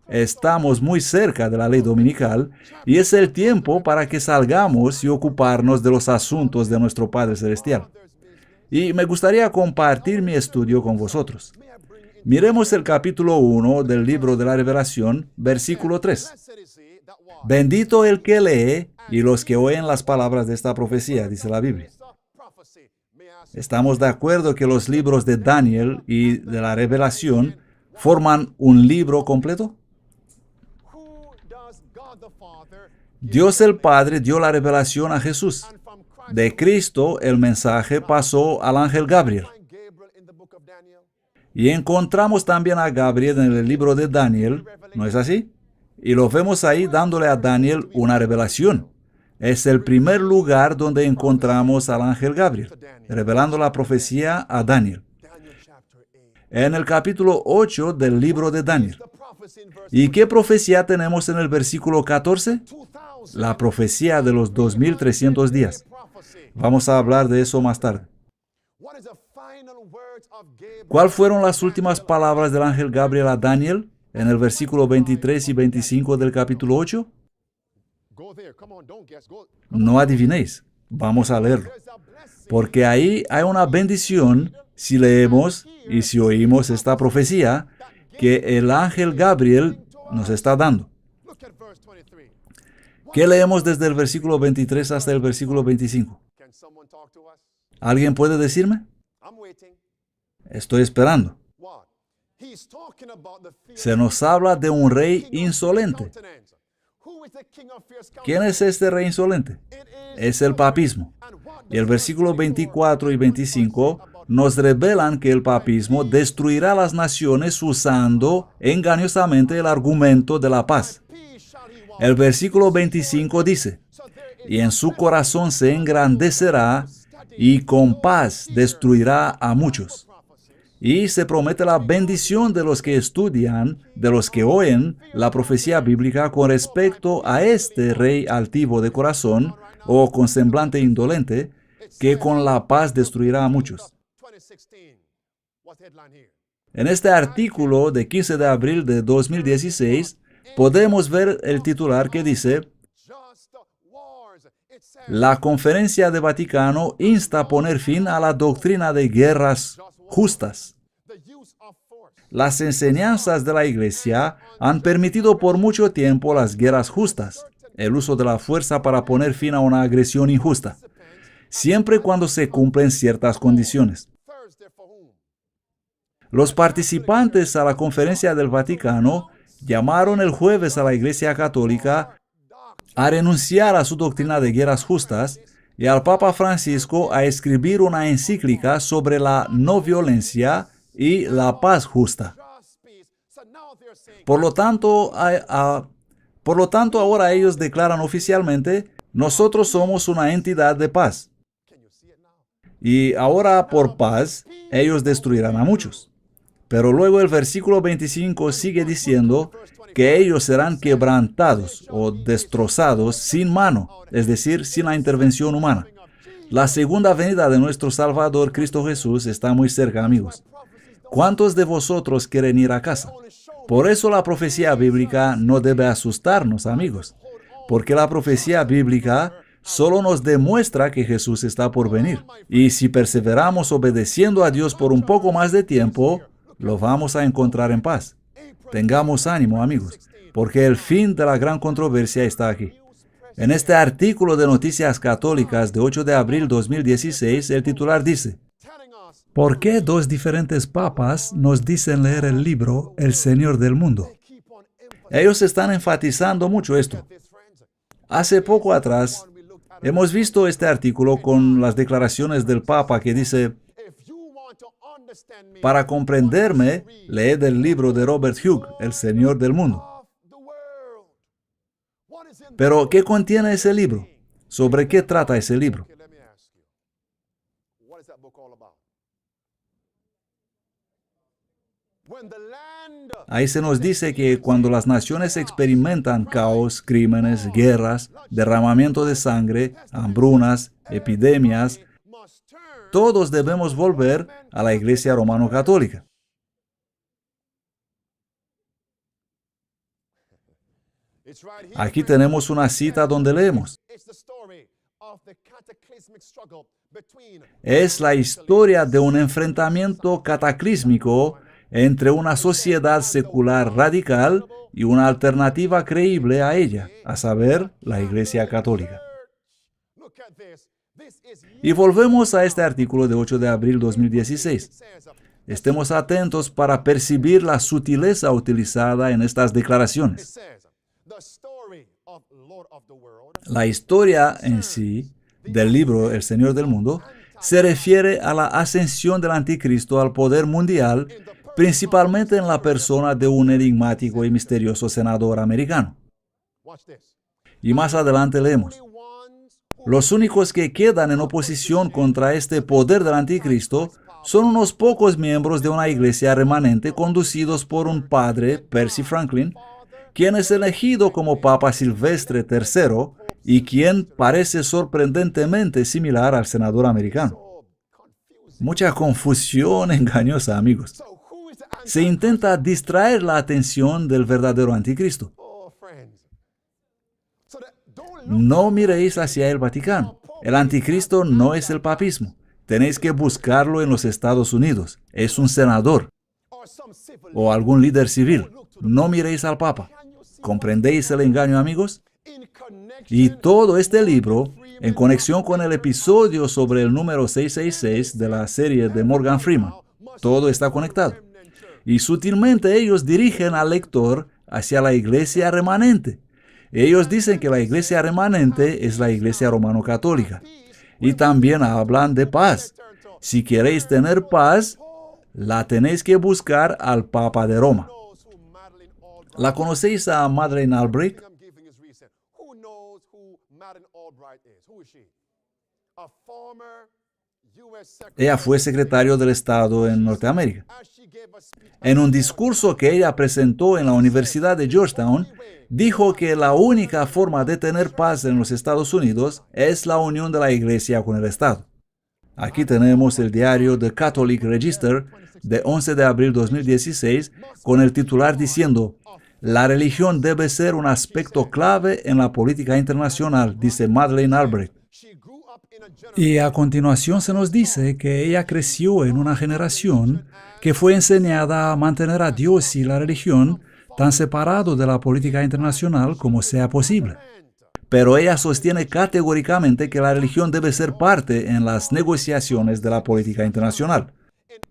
Estamos muy cerca de la ley dominical y es el tiempo para que salgamos y ocuparnos de los asuntos de nuestro Padre Celestial. Y me gustaría compartir mi estudio con vosotros. Miremos el capítulo 1 del libro de la Revelación, versículo 3. Bendito el que lee y los que oyen las palabras de esta profecía, dice la Biblia. ¿Estamos de acuerdo que los libros de Daniel y de la Revelación forman un libro completo? Dios el Padre dio la revelación a Jesús. De Cristo el mensaje pasó al ángel Gabriel. Y encontramos también a Gabriel en el libro de Daniel, ¿no es así? Y lo vemos ahí dándole a Daniel una revelación. Es el primer lugar donde encontramos al ángel Gabriel, revelando la profecía a Daniel. En el capítulo 8 del libro de Daniel. ¿Y qué profecía tenemos en el versículo 14? La profecía de los 2300 días. Vamos a hablar de eso más tarde. ¿Cuáles fueron las últimas palabras del ángel Gabriel a Daniel en el versículo 23 y 25 del capítulo 8? No adivinéis. Vamos a leerlo. Porque ahí hay una bendición si leemos y si oímos esta profecía que el ángel Gabriel nos está dando. ¿Qué leemos desde el versículo 23 hasta el versículo 25? ¿Alguien puede decirme? Estoy esperando. Se nos habla de un rey insolente. ¿Quién es este rey insolente? Es el papismo. Y el versículo 24 y 25 nos revelan que el papismo destruirá las naciones usando engañosamente el argumento de la paz. El versículo 25 dice: y en su corazón se engrandecerá y con paz destruirá a muchos. Y se promete la bendición de los que estudian, de los que oyen la profecía bíblica con respecto a este rey altivo de corazón o con semblante indolente, que con la paz destruirá a muchos. En este artículo de 15 de abril de 2016, podemos ver el titular que dice: la Conferencia de Vaticano insta a poner fin a la doctrina de guerras justas. Las enseñanzas de la Iglesia han permitido por mucho tiempo las guerras justas, el uso de la fuerza para poner fin a una agresión injusta, siempre cuando se cumplen ciertas condiciones. Los participantes a la Conferencia del Vaticano llamaron el jueves a la Iglesia Católica a renunciar a su doctrina de guerras justas y al Papa Francisco a escribir una encíclica sobre la no violencia y la paz justa. Por lo tanto, ahora ellos declaran oficialmente: nosotros somos una entidad de paz. Y ahora, por paz, ellos destruirán a muchos. Pero luego el versículo 25 sigue diciendo que ellos serán quebrantados o destrozados sin mano, es decir, sin la intervención humana. La segunda venida de nuestro Salvador Cristo Jesús está muy cerca, amigos. ¿Cuántos de vosotros quieren ir a casa? Por eso la profecía bíblica no debe asustarnos, amigos, porque la profecía bíblica solo nos demuestra que Jesús está por venir. Y si perseveramos obedeciendo a Dios por un poco más de tiempo, lo vamos a encontrar en paz. Tengamos ánimo, amigos, porque el fin de la gran controversia está aquí. En este artículo de Noticias Católicas de 8 de abril 2016, el titular dice: ¿por qué dos diferentes papas nos dicen leer el libro El Señor del Mundo? Ellos están enfatizando mucho esto. Hace poco atrás, hemos visto este artículo con las declaraciones del Papa que dice: para comprenderme, leed el libro de Robert Hughes, El Señor del Mundo. Pero, ¿qué contiene ese libro? ¿Sobre qué trata ese libro? Ahí se nos dice que cuando las naciones experimentan caos, crímenes, guerras, derramamiento de sangre, hambrunas, epidemias, todos debemos volver a la Iglesia Romano-Católica. Aquí tenemos una cita donde leemos: es la historia de un enfrentamiento cataclísmico entre una sociedad secular radical y una alternativa creíble a ella, a saber, la Iglesia Católica. Y volvemos a este artículo de 8 de abril 2016. Estemos atentos para percibir la sutileza utilizada en estas declaraciones. La historia en sí del libro El Señor del Mundo se refiere a la ascensión del anticristo al poder mundial, principalmente en la persona de un enigmático y misterioso senador americano. Y más adelante leemos: los únicos que quedan en oposición contra este poder del anticristo son unos pocos miembros de una iglesia remanente conducidos por un padre, Percy Franklin, quien es elegido como Papa Silvestre III y quien parece sorprendentemente similar al senador americano. Mucha confusión engañosa, amigos. Se intenta distraer la atención del verdadero anticristo. No miréis hacia el Vaticano. El anticristo no es el papismo. Tenéis que buscarlo en los Estados Unidos. Es un senador o algún líder civil. No miréis al Papa. ¿Comprendéis el engaño, amigos? Y todo este libro, en conexión con el episodio sobre el número 666 de la serie de Morgan Freeman, todo está conectado. Y sutilmente ellos dirigen al lector hacia la iglesia remanente. Ellos dicen que la iglesia remanente es la iglesia romano-católica. Y también hablan de paz. Si queréis tener paz, la tenéis que buscar al Papa de Roma. ¿La conocéis a Madeleine Albright? Ella fue secretario del Estado en Norteamérica. En un discurso que ella presentó en la Universidad de Georgetown, dijo que la única forma de tener paz en los Estados Unidos es la unión de la Iglesia con el Estado. Aquí tenemos el diario The Catholic Register de 11 de abril de 2016 con el titular diciendo: "La religión debe ser un aspecto clave en la política internacional", dice Madeleine Albright. Y a continuación se nos dice que ella creció en una generación que fue enseñada a mantener a Dios y la religión tan separado de la política internacional como sea posible. Pero ella sostiene categóricamente que la religión debe ser parte en las negociaciones de la política internacional.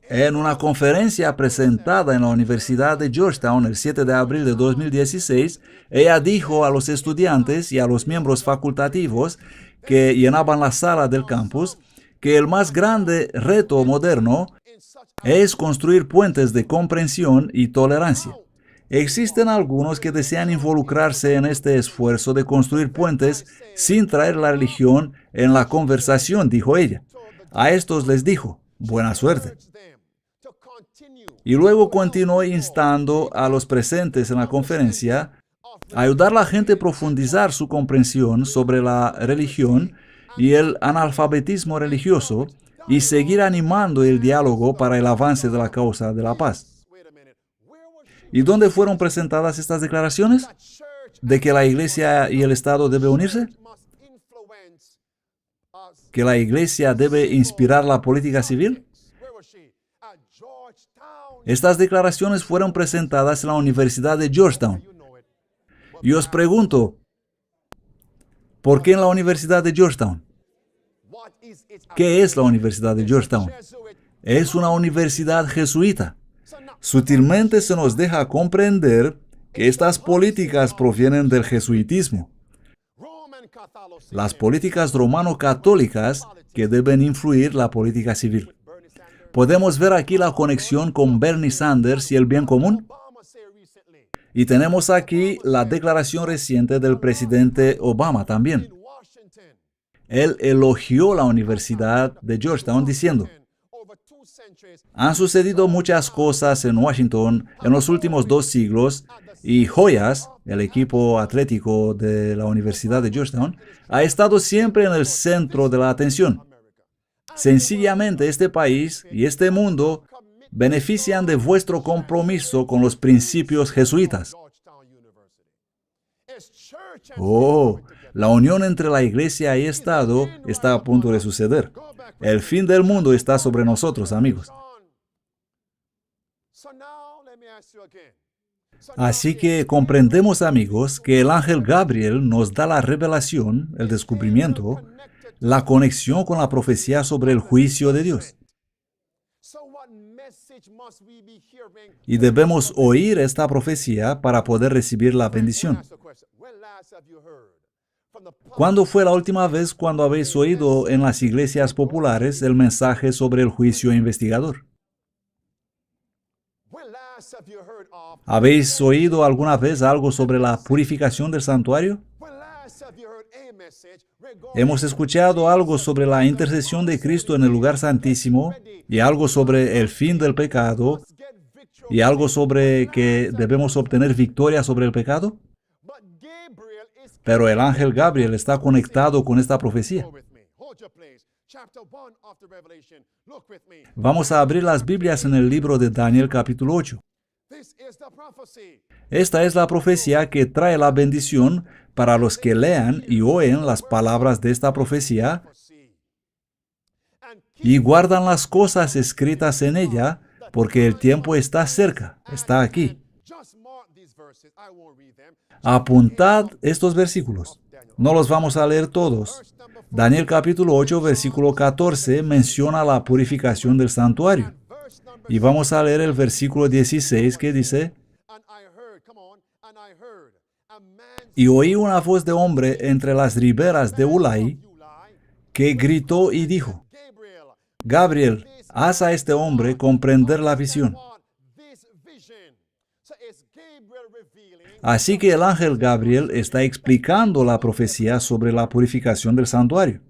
En una conferencia presentada en la Universidad de Georgetown el 7 de abril de 2016, ella dijo a los estudiantes y a los miembros facultativos que llenaban la sala del campus que el más grande reto moderno es construir puentes de comprensión y tolerancia. Existen algunos que desean involucrarse en este esfuerzo de construir puentes sin traer la religión en la conversación, dijo ella. A estos les dijo: buena suerte. Y luego continuó instando a los presentes en la conferencia a ayudar a la gente a profundizar su comprensión sobre la religión y el analfabetismo religioso y seguir animando el diálogo para el avance de la causa de la paz. ¿Y dónde fueron presentadas estas declaraciones? ¿De que la iglesia y el Estado deben unirse? ¿Que la iglesia debe inspirar la política civil? Estas declaraciones fueron presentadas en la Universidad de Georgetown. Y os pregunto, ¿por qué en la Universidad de Georgetown? ¿Qué es la Universidad de Georgetown? Es una universidad jesuita. Sutilmente se nos deja comprender que estas políticas provienen del jesuitismo. Las políticas romano-católicas que deben influir la política civil. Podemos ver aquí la conexión con Bernie Sanders y el bien común. Y tenemos aquí la declaración reciente del presidente Obama también. Él elogió la Universidad de Georgetown diciendo: han sucedido muchas cosas en Washington en los últimos 2 siglos y Hoyas, el equipo atlético de la Universidad de Georgetown, ha estado siempre en el centro de la atención. Sencillamente este país y este mundo benefician de vuestro compromiso con los principios jesuitas. Oh, la unión entre la iglesia y Estado está a punto de suceder. El fin del mundo está sobre nosotros, amigos. Así que comprendemos, amigos, que el ángel Gabriel nos da la revelación, el descubrimiento, la conexión con la profecía sobre el juicio de Dios. Y debemos oír esta profecía para poder recibir la bendición. ¿Cuándo fue la última vez cuando habéis oído en las iglesias populares el mensaje sobre el juicio investigador? ¿Habéis oído alguna vez algo sobre la purificación del santuario? Hemos escuchado algo sobre la intercesión de Cristo en el lugar santísimo y algo sobre el fin del pecado y algo sobre que debemos obtener victoria sobre el pecado. Pero el ángel Gabriel está conectado con esta profecía. Vamos a abrir las Biblias en el libro de Daniel capítulo 8. Esta es la profecía que trae la bendición para los que lean y oyen las palabras de esta profecía y guardan las cosas escritas en ella, porque el tiempo está cerca, está aquí. Apuntad estos versículos. No los vamos a leer todos. Daniel capítulo 8, versículo 14 menciona la purificación del santuario. Y vamos a leer el versículo 16 que dice: y oí una voz de hombre entre las riberas de Ulai que gritó y dijo: Gabriel, haz a este hombre comprender la visión. Así que el ángel Gabriel está explicando la profecía sobre la purificación del santuario.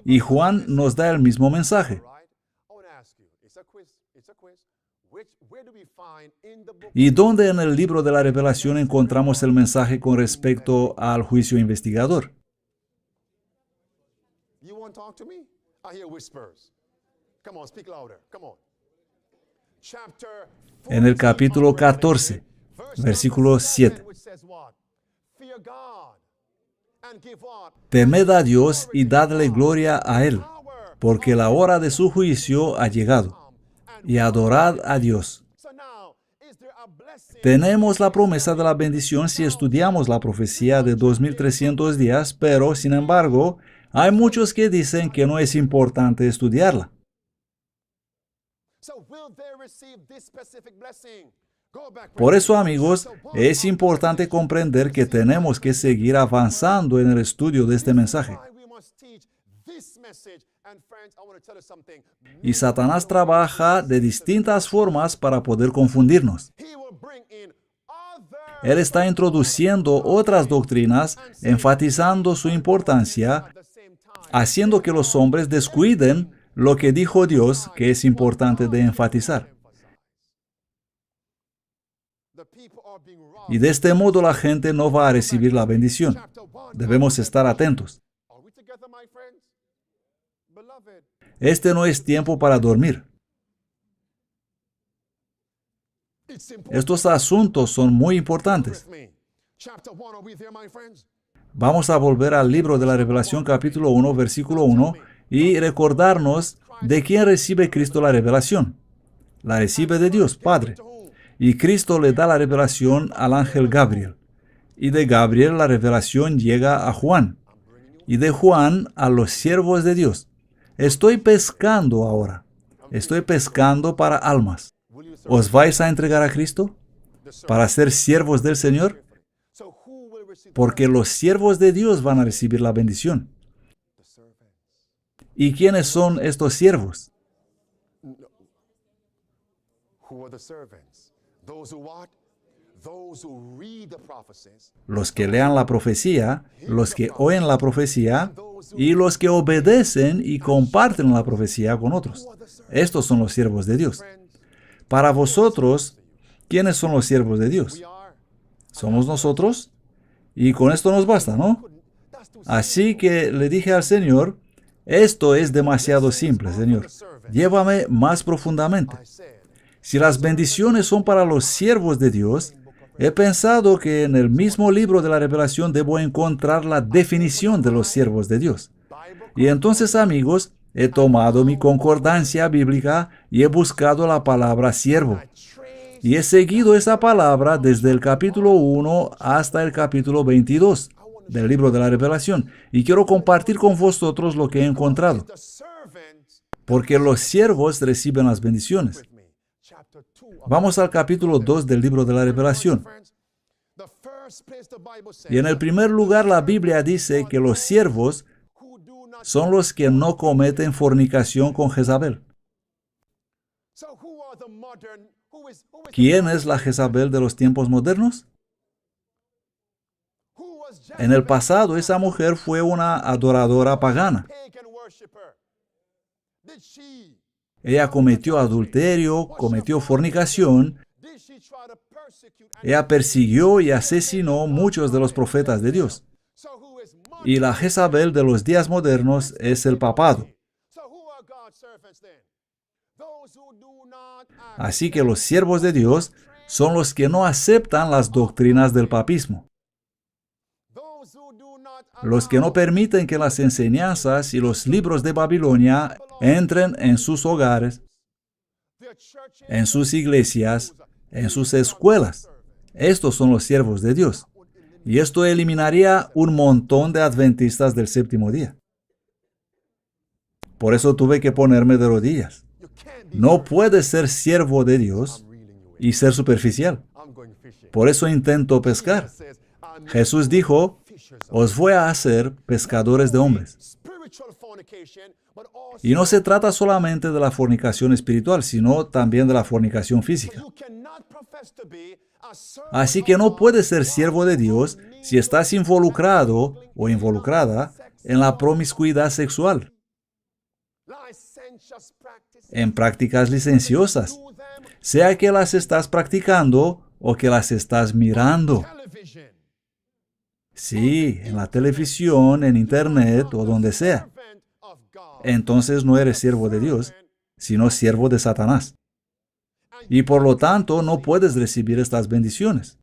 Y Juan nos da el mismo mensaje. ¿Y dónde en el libro de la Revelación encontramos el mensaje con respecto al juicio investigador? En el capítulo 14, versículo 7. Temed a Dios y dadle gloria a Él, porque la hora de su juicio ha llegado, y adorad a Dios. Tenemos la promesa de la bendición si estudiamos la profecía de 2300 días, pero, sin embargo, hay muchos que dicen que no es importante estudiarla. Por eso, amigos, es importante comprender que tenemos que seguir avanzando en el estudio de este mensaje. Y Satanás trabaja de distintas formas para poder confundirnos. Él está introduciendo otras doctrinas, enfatizando su importancia, haciendo que los hombres descuiden lo que dijo Dios que es importante de enfatizar. Y de este modo la gente no va a recibir la bendición. Debemos estar atentos. Este no es tiempo para dormir. Estos asuntos son muy importantes. Vamos a volver al libro de la Revelación, capítulo 1, versículo 1, y recordarnos de quién recibe Cristo la revelación. La recibe de Dios, Padre. Y Cristo le da la revelación al ángel Gabriel. Y de Gabriel la revelación llega a Juan. Y de Juan a los siervos de Dios. Estoy pescando ahora. Estoy pescando para almas. ¿Os vais a entregar a Cristo para ser siervos del Señor? Porque los siervos de Dios van a recibir la bendición. ¿Y quiénes son estos siervos? Los que lean la profecía, los que oyen la profecía y los que obedecen y comparten la profecía con otros. Estos son los siervos de Dios. Para vosotros, ¿quiénes son los siervos de Dios? ¿Somos nosotros? Y con esto nos basta, ¿no? Así que le dije al Señor, esto es demasiado simple, Señor. Llévame más profundamente. Si las bendiciones son para los siervos de Dios, he pensado que en el mismo libro de la Revelación debo encontrar la definición de los siervos de Dios. Y entonces, amigos, he tomado mi concordancia bíblica y he buscado la palabra siervo. Y he seguido esa palabra desde el capítulo 1 hasta el capítulo 22 del libro de la Revelación. Y quiero compartir con vosotros lo que he encontrado. Porque los siervos reciben las bendiciones. Vamos al capítulo 2 del libro de la Revelación. Y en el primer lugar la Biblia dice que los siervos son los que no cometen fornicación con Jezabel. ¿Quién es la Jezabel de los tiempos modernos? En el pasado, esa mujer fue una adoradora pagana. Ella cometió adulterio, cometió fornicación. Ella persiguió y asesinó muchos de los profetas de Dios. Y la Jezabel de los días modernos es el papado. Así que los siervos de Dios son los que no aceptan las doctrinas del papismo. Los que no permiten que las enseñanzas y los libros de Babilonia entren en sus hogares, en sus iglesias, en sus escuelas. Estos son los siervos de Dios. Y esto eliminaría un montón de adventistas del séptimo día. Por eso tuve que ponerme de rodillas. No puedes ser siervo de Dios y ser superficial. Por eso intento pescar. Jesús dijo, os voy a hacer pescadores de hombres. Y no se trata solamente de la fornicación espiritual, sino también de la fornicación física. Así que no puedes ser siervo de Dios si estás involucrado o involucrada en la promiscuidad sexual, en prácticas licenciosas, sea que las estás practicando o que las estás mirando. Sí, en la televisión, en internet o donde sea. Entonces no eres siervo de Dios, sino siervo de Satanás. y por lo tanto no puedes recibir estas bendiciones.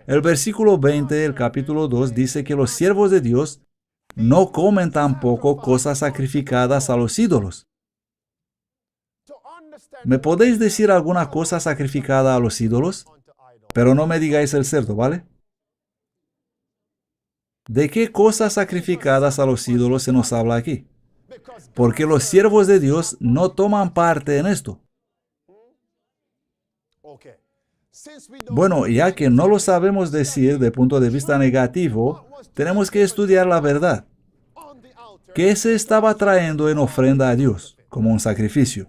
El versículo 20 del capítulo 2 dice que los siervos de Dios no comen tampoco cosas sacrificadas a los ídolos. ¿Me podéis decir alguna cosa sacrificada a los ídolos? Pero no me digáis el cerdo, ¿vale? ¿De qué cosas sacrificadas a los ídolos se nos habla aquí? Porque los siervos de Dios no toman parte en esto. Bueno, ya que no lo sabemos decir de punto de vista negativo, tenemos que estudiar la verdad. ¿Qué se estaba trayendo en ofrenda a Dios como un sacrificio?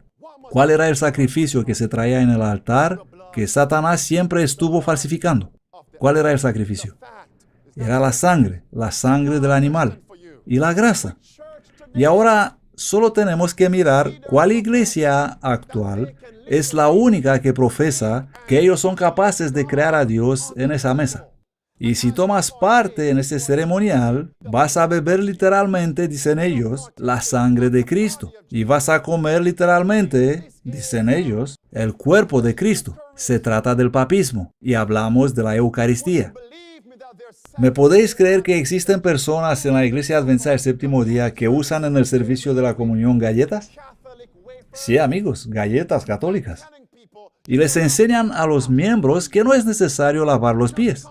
¿Cuál era el sacrificio que se traía en el altar que Satanás siempre estuvo falsificando? ¿Cuál era el sacrificio? Era la sangre del animal y la grasa. Y ahora solo tenemos que mirar cuál iglesia actual es la única que profesa que ellos son capaces de crear a Dios en esa mesa. Y si tomas parte en ese ceremonial, vas a beber literalmente, dicen ellos, la sangre de Cristo. Y vas a comer literalmente, dicen ellos, el cuerpo de Cristo. Se trata del papismo y hablamos de la Eucaristía. ¿Me podéis creer que existen personas en la Iglesia Adventista del Séptimo Día que usan en el servicio de la comunión galletas? Sí, amigos, galletas católicas. Y les enseñan a los miembros que no es necesario lavar los pies,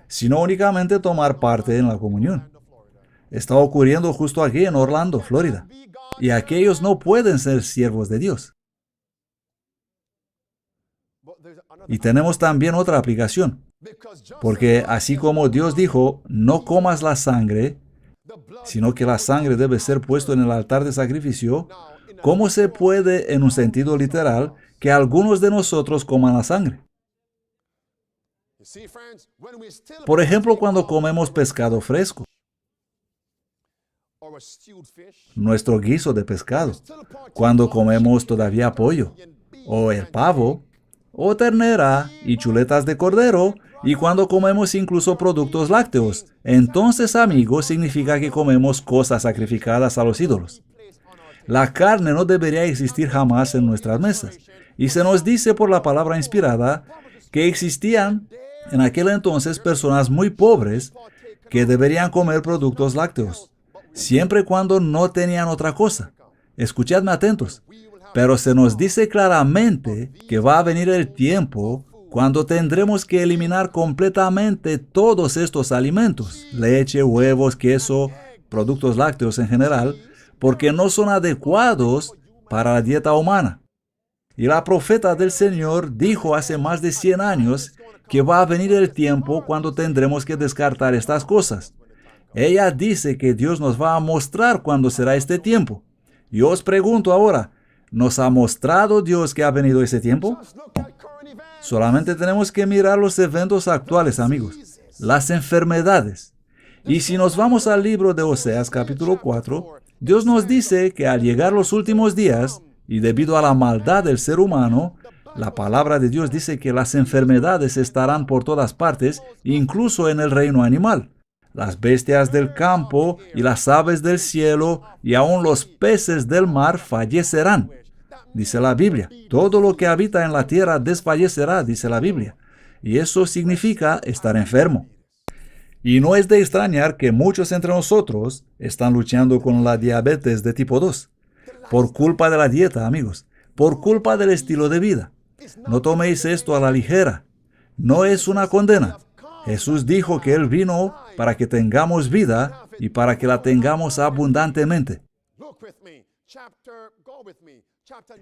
sino únicamente tomar parte en la comunión. Está ocurriendo justo aquí en Orlando, Florida. Y aquellos no pueden ser siervos de Dios. Y tenemos también otra aplicación. Porque así como Dios dijo, no comas la sangre, sino que la sangre debe ser puesta en el altar de sacrificio, ¿cómo se puede, en un sentido literal, que algunos de nosotros coman la sangre? Por ejemplo, cuando comemos pescado fresco, nuestro guiso de pescado, cuando comemos todavía pollo, o el pavo, o ternera y chuletas de cordero, y cuando comemos incluso productos lácteos, entonces, amigos, significa que comemos cosas sacrificadas a los ídolos. La carne no debería existir jamás en nuestras mesas. Y se nos dice por la palabra inspirada que existían en aquel entonces personas muy pobres que deberían comer productos lácteos, siempre y cuando no tenían otra cosa. Escuchadme atentos. Pero se nos dice claramente que va a venir el tiempo cuando tendremos que eliminar completamente todos estos alimentos, leche, huevos, queso, productos lácteos en general, porque no son adecuados para la dieta humana. Y la profeta del Señor dijo hace más de 100 años que va a venir el tiempo cuando tendremos que descartar estas cosas. Ella dice que Dios nos va a mostrar cuándo será este tiempo. Yo os pregunto ahora, ¿nos ha mostrado Dios que ha venido ese tiempo? No. Solamente tenemos que mirar los eventos actuales, amigos, las enfermedades. Y si nos vamos al libro de Oseas capítulo 4, Dios nos dice que al llegar los últimos días, y debido a la maldad del ser humano, la palabra de Dios dice que las enfermedades estarán por todas partes, incluso en el reino animal. Las bestias del campo y las aves del cielo y aún los peces del mar fallecerán, dice la Biblia. Todo lo que habita en la tierra desfallecerá, dice la Biblia. Y eso significa estar enfermo. Y no es de extrañar que muchos entre nosotros están luchando con la diabetes de tipo 2. Por culpa de la dieta, amigos. Por culpa del estilo de vida. No toméis esto a la ligera. No es una condena. Jesús dijo que Él vino para que tengamos vida y para que la tengamos abundantemente.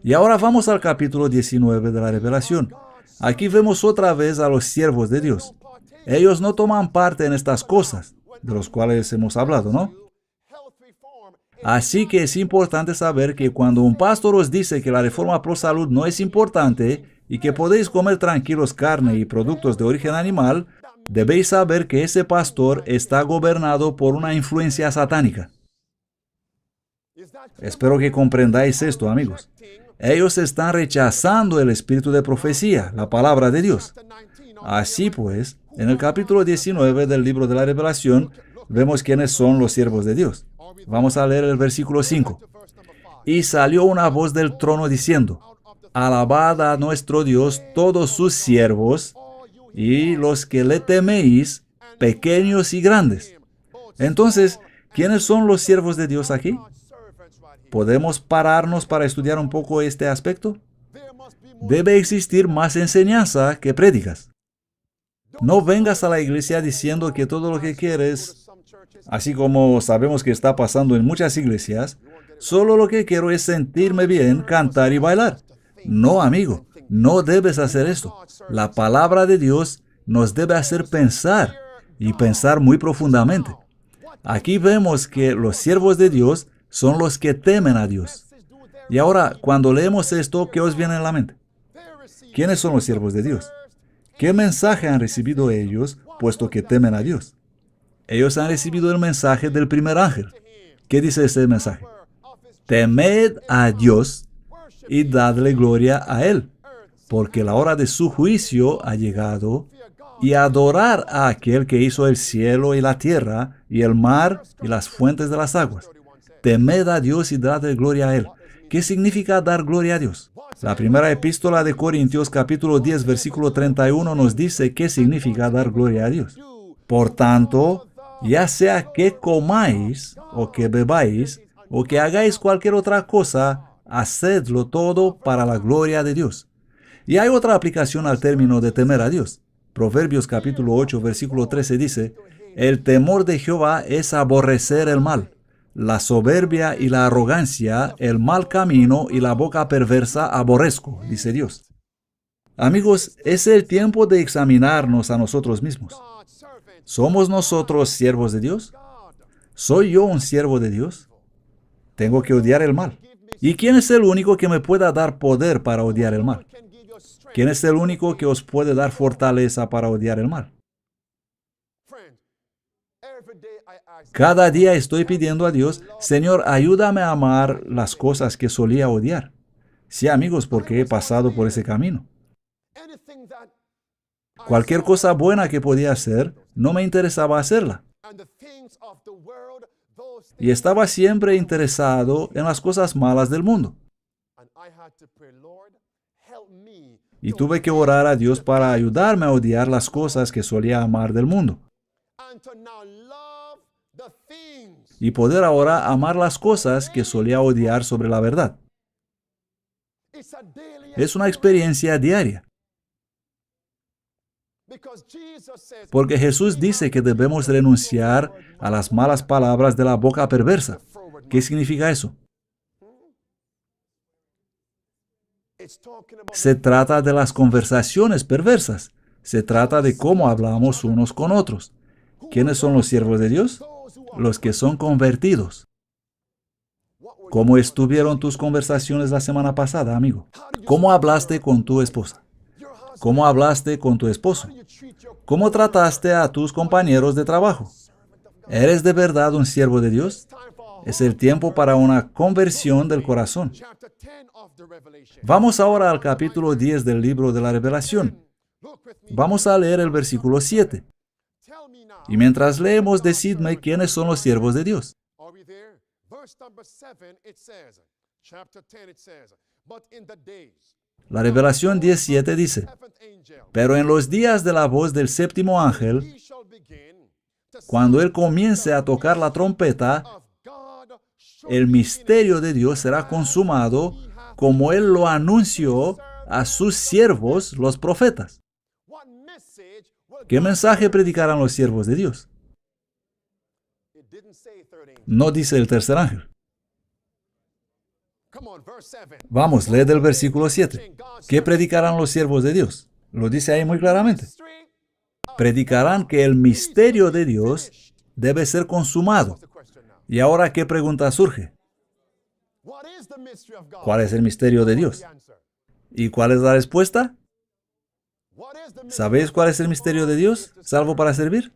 Y ahora vamos al capítulo 19 de la Revelación. Aquí vemos otra vez a los siervos de Dios. Ellos no toman parte en estas cosas, de los cuales hemos hablado, ¿no? Así que es importante saber que cuando un pastor os dice que la reforma pro salud no es importante y que podéis comer tranquilos carne y productos de origen animal, debéis saber que ese pastor está gobernado por una influencia satánica. Espero que comprendáis esto, amigos. Ellos están rechazando el espíritu de profecía, la palabra de Dios. Así pues, en el capítulo 19 del libro de la Revelación, vemos quiénes son los siervos de Dios. Vamos a leer el versículo 5. Y salió una voz del trono diciendo, Alabad a nuestro Dios todos sus siervos y los que le teméis, pequeños y grandes. Entonces, ¿quiénes son los siervos de Dios aquí? ¿Podemos pararnos para estudiar un poco este aspecto? Debe existir más enseñanza que prédicas. No vengas a la iglesia diciendo que todo lo que quieres, así como sabemos que está pasando en muchas iglesias, solo lo que quiero es sentirme bien, cantar y bailar. No, amigo, no debes hacer esto. La palabra de Dios nos debe hacer pensar, y pensar muy profundamente. Aquí vemos que los siervos de Dios son los que temen a Dios. Y ahora, cuando leemos esto, ¿qué os viene en la mente? ¿Quiénes son los siervos de Dios? ¿Qué mensaje han recibido ellos, puesto que temen a Dios? Ellos han recibido el mensaje del primer ángel. ¿Qué dice este mensaje? Temed a Dios y dadle gloria a Él, porque la hora de su juicio ha llegado, y adorar a aquel que hizo el cielo y la tierra, y el mar y las fuentes de las aguas. Temed a Dios y dadle gloria a Él. ¿Qué significa dar gloria a Dios? La primera epístola de Corintios, capítulo 10, versículo 31, nos dice qué significa dar gloria a Dios. Por tanto, ya sea que comáis, o que bebáis, o que hagáis cualquier otra cosa, hacedlo todo para la gloria de Dios. Y hay otra aplicación al término de temer a Dios. Proverbios capítulo 8, versículo 13 dice, el temor de Jehová es aborrecer el mal, la soberbia y la arrogancia, el mal camino y la boca perversa aborrezco, dice Dios. Amigos, es el tiempo de examinarnos a nosotros mismos. ¿Somos nosotros siervos de Dios? ¿Soy yo un siervo de Dios? Tengo que odiar el mal. ¿Y quién es el único que me pueda dar poder para odiar el mal? ¿Quién es el único que os puede dar fortaleza para odiar el mal? Cada día estoy pidiendo a Dios, Señor, ayúdame a amar las cosas que solía odiar. Sí, amigos, porque he pasado por ese camino. Cualquier cosa buena que podía hacer, no me interesaba hacerla. Y estaba siempre interesado en las cosas malas del mundo. Y tuve que orar a Dios para ayudarme a odiar las cosas que solía amar del mundo. Y poder ahora amar las cosas que solía odiar sobre la verdad. Es una experiencia diaria. Porque Jesús dice que debemos renunciar a las malas palabras de la boca perversa. ¿Qué significa eso? Se trata de las conversaciones perversas. Se trata de cómo hablamos unos con otros. ¿Quiénes son los siervos de Dios? Los que son convertidos. ¿Cómo estuvieron tus conversaciones la semana pasada, amigo? ¿Cómo hablaste con tu esposa? ¿Cómo hablaste con tu esposo? ¿Cómo trataste a tus compañeros de trabajo? ¿Eres de verdad un siervo de Dios? Es el tiempo para una conversión del corazón. Vamos ahora al capítulo 10 del libro de la Revelación. Vamos a leer el versículo 7. Y mientras leemos, decidme quiénes son los siervos de Dios. La Revelación 17 dice, pero en los días de la voz del séptimo ángel, cuando él comience a tocar la trompeta, el misterio de Dios será consumado como él lo anunció a sus siervos, los profetas. ¿Qué mensaje predicarán los siervos de Dios? No dice el tercer ángel. Vamos, lee del versículo 7. ¿Qué predicarán los siervos de Dios? Lo dice ahí muy claramente. Predicarán que el misterio de Dios debe ser consumado. ¿Y ahora qué pregunta surge? ¿Cuál es el misterio de Dios? ¿Y cuál es la respuesta? ¿Sabéis cuál es el misterio de Dios, salvo para servir?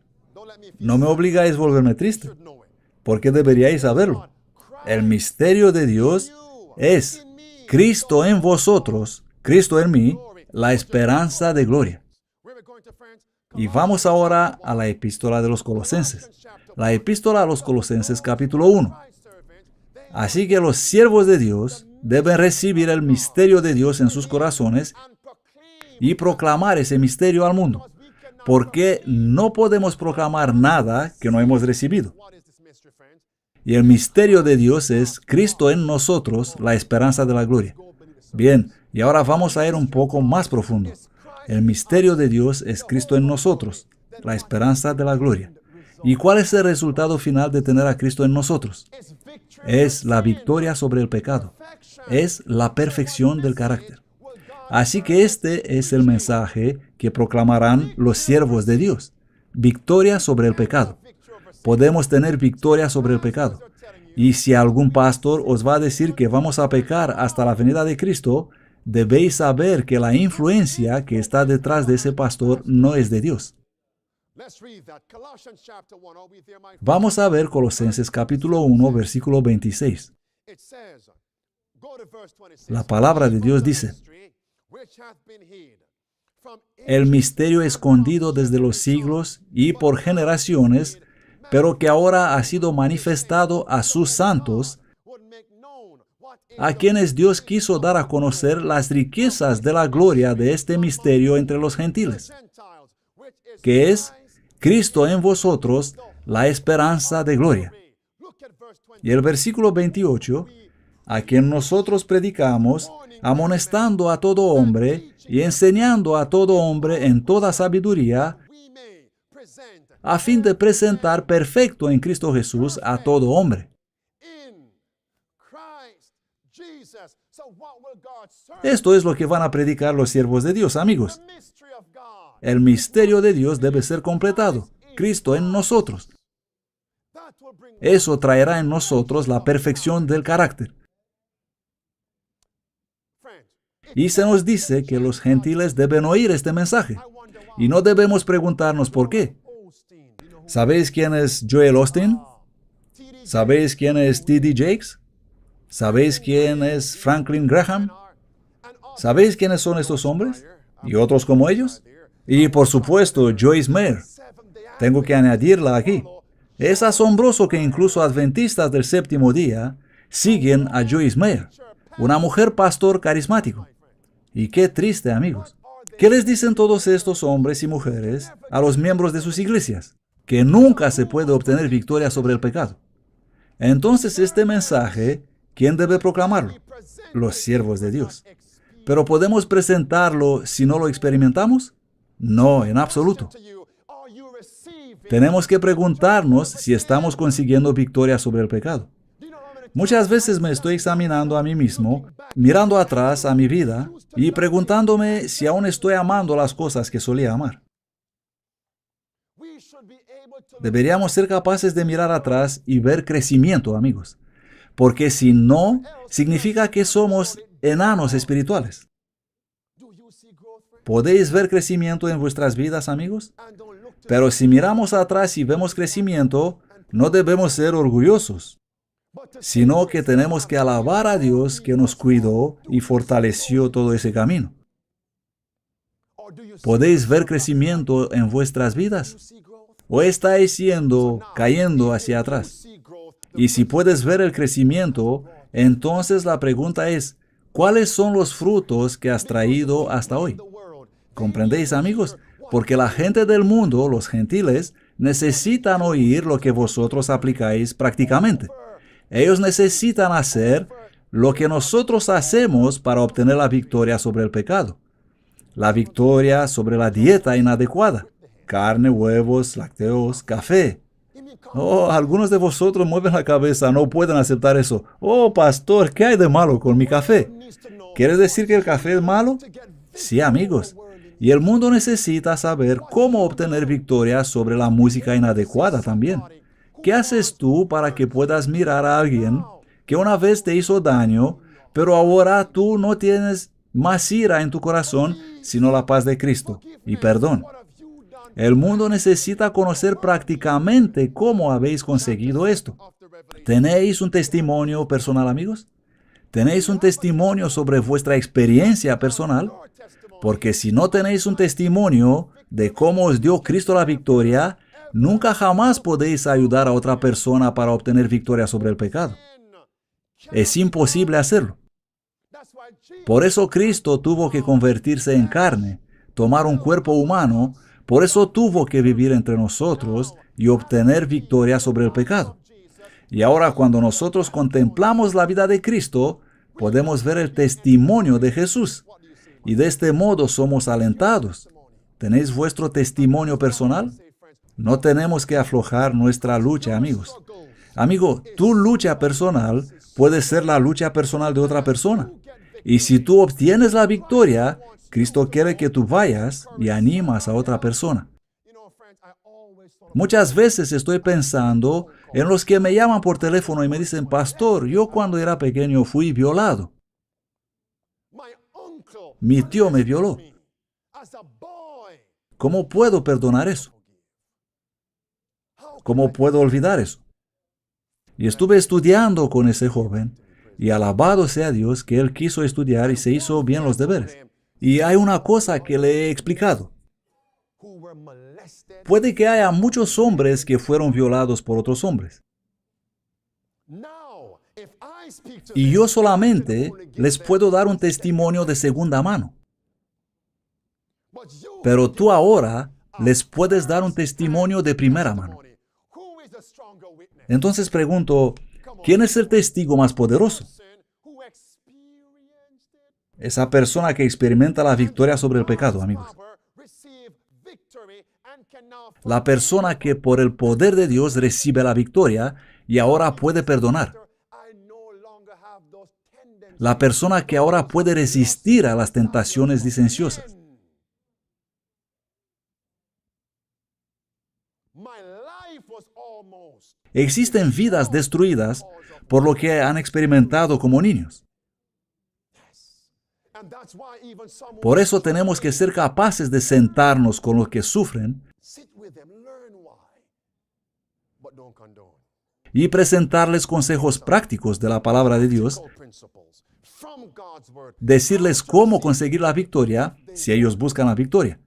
No me obligáis a volverme triste, porque deberíais saberlo. El misterio de Dios es Cristo en vosotros, Cristo en mí, la esperanza de gloria. Y vamos ahora a la epístola de los Colosenses. La epístola a los Colosenses capítulo 1. Así que los siervos de Dios deben recibir el misterio de Dios en sus corazones y proclamar ese misterio al mundo, porque no podemos proclamar nada que no hemos recibido. Y el misterio de Dios es Cristo en nosotros, la esperanza de la gloria. Bien, y ahora vamos a ir un poco más profundo. El misterio de Dios es Cristo en nosotros, la esperanza de la gloria. ¿Y cuál es el resultado final de tener a Cristo en nosotros? Es la victoria sobre el pecado. Es la perfección del carácter. Así que este es el mensaje que proclamarán los siervos de Dios. Victoria sobre el pecado. Podemos tener victoria sobre el pecado. Y si algún pastor os va a decir que vamos a pecar hasta la venida de Cristo, debéis saber que la influencia que está detrás de ese pastor no es de Dios. Vamos a ver Colosenses capítulo 1, versículo 26. La palabra de Dios dice: el misterio escondido desde los siglos y por generaciones, pero que ahora ha sido manifestado a sus santos, a quienes Dios quiso dar a conocer las riquezas de la gloria de este misterio entre los gentiles, que es Cristo en vosotros, la esperanza de gloria. Y el versículo 28, a quien nosotros predicamos, amonestando a todo hombre y enseñando a todo hombre en toda sabiduría, a fin de presentar perfecto en Cristo Jesús a todo hombre. Esto es lo que van a predicar los siervos de Dios, amigos. El misterio de Dios debe ser completado. Cristo en nosotros. Eso traerá en nosotros la perfección del carácter. Y se nos dice que los gentiles deben oír este mensaje. Y no debemos preguntarnos por qué. ¿Sabéis quién es Joel Osteen? ¿Sabéis quién es T.D. Jakes? ¿Sabéis quién es Franklin Graham? ¿Sabéis quiénes son estos hombres? ¿Y otros como ellos? Y por supuesto, Joyce Meyer. Tengo que añadirla aquí. Es asombroso que incluso adventistas del séptimo día siguen a Joyce Meyer, una mujer pastor carismático. Y qué triste, amigos. ¿Qué les dicen todos estos hombres y mujeres a los miembros de sus iglesias? Que nunca se puede obtener victoria sobre el pecado. Entonces este mensaje, ¿quién debe proclamarlo? Los siervos de Dios. ¿Pero podemos presentarlo si no lo experimentamos? No, en absoluto. Tenemos que preguntarnos si estamos consiguiendo victoria sobre el pecado. Muchas veces me estoy examinando a mí mismo, mirando atrás a mi vida y preguntándome si aún estoy amando las cosas que solía amar. Deberíamos ser capaces de mirar atrás y ver crecimiento, amigos, porque si no, significa que somos enanos espirituales. ¿Podéis ver crecimiento en vuestras vidas, amigos? Pero si miramos atrás y vemos crecimiento, no debemos ser orgullosos, sino que tenemos que alabar a Dios que nos cuidó y fortaleció todo ese camino. ¿Podéis ver crecimiento en vuestras vidas? ¿O estáis cayendo hacia atrás? Y si puedes ver el crecimiento, entonces la pregunta es, ¿cuáles son los frutos que has traído hasta hoy? ¿Comprendéis, amigos? Porque la gente del mundo, los gentiles, necesitan oír lo que vosotros aplicáis prácticamente. Ellos necesitan hacer lo que nosotros hacemos para obtener la victoria sobre el pecado. La victoria sobre la dieta inadecuada. Carne, huevos, lácteos, café. Oh, algunos de vosotros mueven la cabeza, no pueden aceptar eso. Oh, pastor, ¿qué hay de malo con mi café? ¿Quieres decir que el café es malo? Sí, amigos. Y el mundo necesita saber cómo obtener victoria sobre la música inadecuada también. ¿Qué haces tú para que puedas mirar a alguien que una vez te hizo daño, pero ahora tú no tienes más ira en tu corazón, sino la paz de Cristo y perdón? El mundo necesita conocer prácticamente cómo habéis conseguido esto. ¿Tenéis un testimonio personal, amigos? ¿Tenéis un testimonio sobre vuestra experiencia personal? Porque si no tenéis un testimonio de cómo os dio Cristo la victoria, nunca jamás podéis ayudar a otra persona para obtener victoria sobre el pecado. Es imposible hacerlo. Por eso Cristo tuvo que convertirse en carne, tomar un cuerpo humano, por eso tuvo que vivir entre nosotros y obtener victoria sobre el pecado. Y ahora cuando nosotros contemplamos la vida de Cristo, podemos ver el testimonio de Jesús. Y de este modo somos alentados. ¿Tenéis vuestro testimonio personal? No tenemos que aflojar nuestra lucha, amigos. Amigo, tu lucha personal puede ser la lucha personal de otra persona. Y si tú obtienes la victoria, Cristo quiere que tú vayas y animas a otra persona. Muchas veces estoy pensando en los que me llaman por teléfono y me dicen, pastor, yo cuando era pequeño fui violado. Mi tío me violó. ¿Cómo puedo perdonar eso? ¿Cómo puedo olvidar eso? Y estuve estudiando con ese joven, y alabado sea Dios que él quiso estudiar y se hizo bien los deberes. Y hay una cosa que le he explicado. Puede que haya muchos hombres que fueron violados por otros hombres. Y yo solamente les puedo dar un testimonio de segunda mano. Pero tú ahora les puedes dar un testimonio de primera mano. Entonces pregunto, ¿quién es el testigo más poderoso? Esa persona que experimenta la victoria sobre el pecado, amigos. La persona que por el poder de Dios recibe la victoria y ahora puede perdonar. La persona que ahora puede resistir a las tentaciones licenciosas. Existen vidas destruidas por lo que han experimentado como niños. Por eso tenemos que ser capaces de sentarnos con los que sufren y presentarles consejos prácticos de la palabra de Dios, decirles cómo conseguir la victoria si ellos buscan la victoria.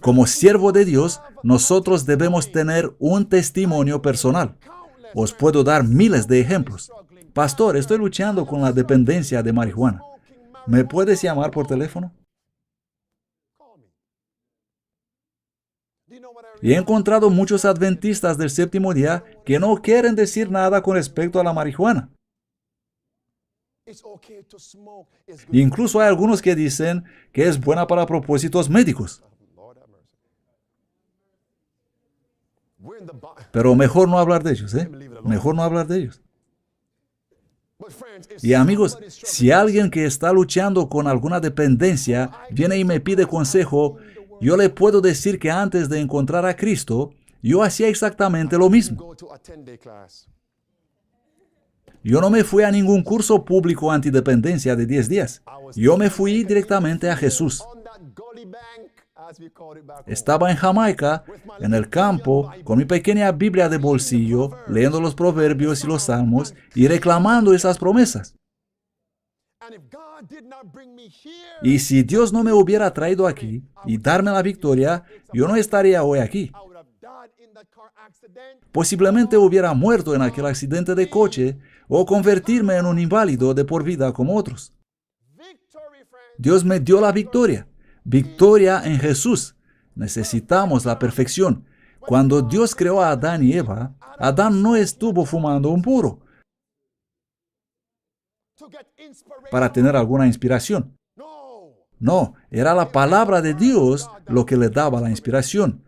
Como siervo de Dios, nosotros debemos tener un testimonio personal. Os puedo dar miles de ejemplos. Pastor, estoy luchando con la dependencia de marihuana. ¿Me puedes llamar por teléfono? Y he encontrado muchos adventistas del séptimo día que no quieren decir nada con respecto a la marihuana. Incluso hay algunos que dicen que es buena para propósitos médicos. Pero mejor no hablar de ellos, ¿eh? Mejor no hablar de ellos. Y amigos, si alguien que está luchando con alguna dependencia viene y me pide consejo, yo le puedo decir que antes de encontrar a Cristo, yo hacía exactamente lo mismo. Yo no me fui a ningún curso público antidependencia de 10 días. Yo me fui directamente a Jesús. Estaba en Jamaica, en el campo, con mi pequeña Biblia de bolsillo, leyendo los proverbios y los salmos y reclamando esas promesas. Y si Dios no me hubiera traído aquí y darme la victoria, yo no estaría hoy aquí. Posiblemente hubiera muerto en aquel accidente de coche o convertirme en un inválido de por vida como otros. Dios me dio la victoria. Victoria en Jesús. Necesitamos la perfección. Cuando Dios creó a Adán y Eva, Adán no estuvo fumando un puro para tener alguna inspiración. No, era la palabra de Dios lo que le daba la inspiración.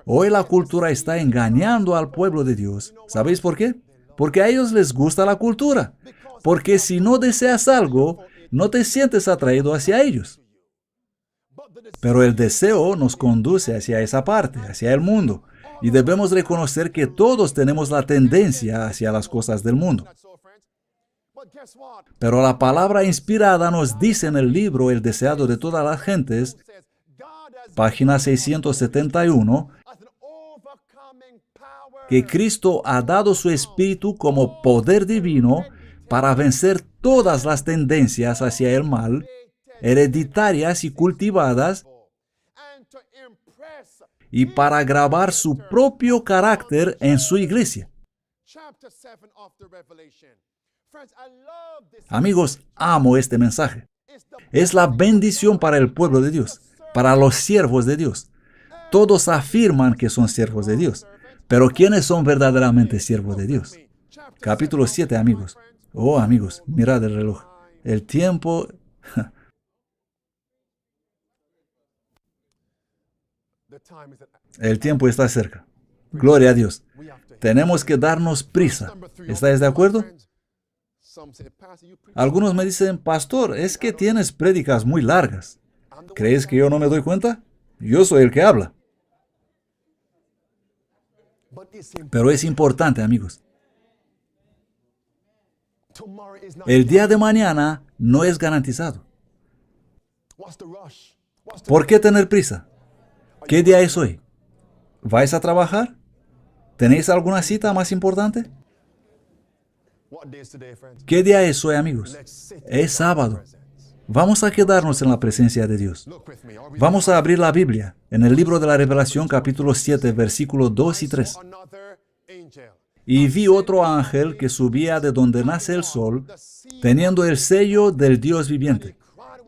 Hoy la cultura está engañando al pueblo de Dios. ¿Sabéis por qué? Porque a ellos les gusta la cultura. Porque si no deseas algo, no te sientes atraído hacia ellos. Pero el deseo nos conduce hacia esa parte, hacia el mundo. Y debemos reconocer que todos tenemos la tendencia hacia las cosas del mundo. Pero la palabra inspirada nos dice en el libro El deseado de todas las gentes, página 671, que Cristo ha dado su Espíritu como poder divino para vencer todas las tendencias hacia el mal, hereditarias y cultivadas, y para grabar su propio carácter en su iglesia. Amigos, amo este mensaje. Es la bendición para el pueblo de Dios, para los siervos de Dios. Todos afirman que son siervos de Dios, pero ¿quiénes son verdaderamente siervos de Dios? Capítulo 7, amigos. Oh, amigos, mirad el reloj. El tiempo... El tiempo está cerca. Gloria a Dios. Tenemos que darnos prisa. ¿Estáis de acuerdo? Algunos me dicen, pastor, es que tienes prédicas muy largas. ¿Crees que yo no me doy cuenta? Yo soy el que habla. Pero es importante, amigos. El día de mañana no es garantizado. ¿Por qué tener prisa? ¿Qué día es hoy? ¿Vais a trabajar? ¿Tenéis alguna cita más importante? ¿Qué día es hoy, amigos? Es sábado. Vamos a quedarnos en la presencia de Dios. Vamos a abrir la Biblia en el libro de la Revelación, capítulo 7, versículos 2 y 3. Y vi otro ángel que subía de donde nace el sol, teniendo el sello del Dios viviente,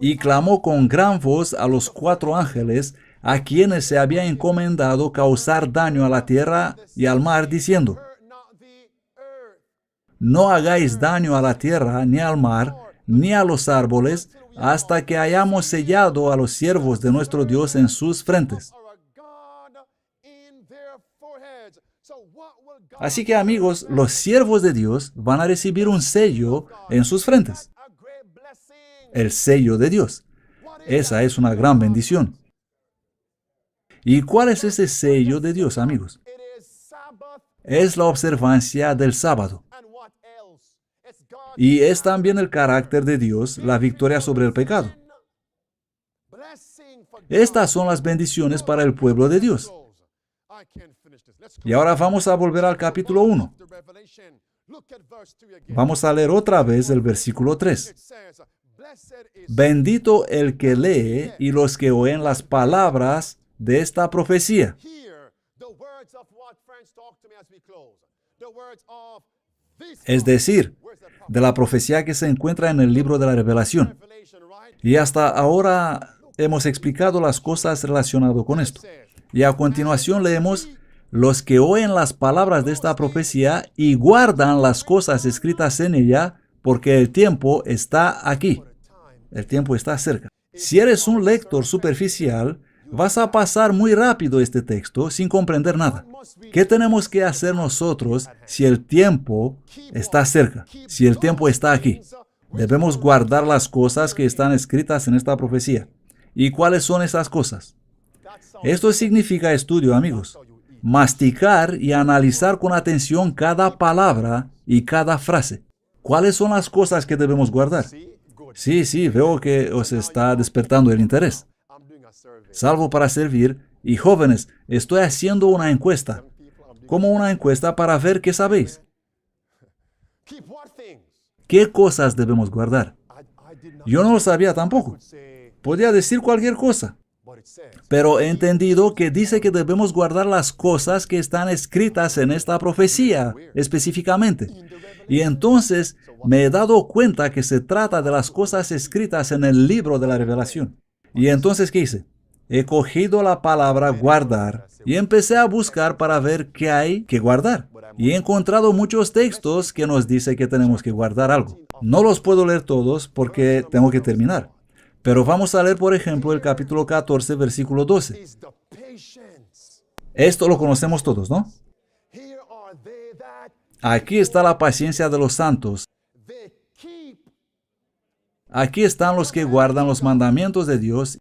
y clamó con gran voz a los 4 ángeles a quienes se había encomendado causar daño a la tierra y al mar, diciendo: no hagáis daño a la tierra, ni al mar, ni a los árboles, hasta que hayamos sellado a los siervos de nuestro Dios en sus frentes. Así que, amigos, los siervos de Dios van a recibir un sello en sus frentes. El sello de Dios. Esa es una gran bendición. ¿Y cuál es ese sello de Dios, amigos? Es la observancia del sábado. Y es también el carácter de Dios, la victoria sobre el pecado. Estas son las bendiciones para el pueblo de Dios. Y ahora vamos a volver al capítulo 1. Vamos a leer otra vez el versículo 3. Bendito el que lee y los que oyen las palabras de esta profecía. Es decir, de la profecía que se encuentra en el libro de la Revelación. Y hasta ahora hemos explicado las cosas relacionadas con esto. Y a continuación leemos: los que oyen las palabras de esta profecía y guardan las cosas escritas en ella, porque el tiempo está aquí. El tiempo está cerca. Si eres un lector superficial, vas a pasar muy rápido este texto sin comprender nada. ¿Qué tenemos que hacer nosotros si el tiempo está cerca? Si el tiempo está aquí. Debemos guardar las cosas que están escritas en esta profecía. ¿Y cuáles son esas cosas? Esto significa estudio, amigos. Masticar y analizar con atención cada palabra y cada frase. ¿Cuáles son las cosas que debemos guardar? Sí, veo que os está despertando el interés. Salvo para servir, y jóvenes, estoy haciendo una encuesta. Como una encuesta para ver qué sabéis. ¿Qué cosas debemos guardar? Yo no lo sabía tampoco. Podía decir cualquier cosa. Pero he entendido que dice que debemos guardar las cosas que están escritas en esta profecía, específicamente. Y entonces me he dado cuenta que se trata de las cosas escritas en el libro de la Revelación. Y entonces, ¿qué hice? He cogido la palabra guardar y empecé a buscar para ver qué hay que guardar. Y he encontrado muchos textos que nos dicen que tenemos que guardar algo. No los puedo leer todos porque tengo que terminar. Pero vamos a leer, por ejemplo, el capítulo 14, versículo 12. Esto lo conocemos todos, ¿no? Aquí está la paciencia de los santos. Aquí están los que guardan los mandamientos de Dios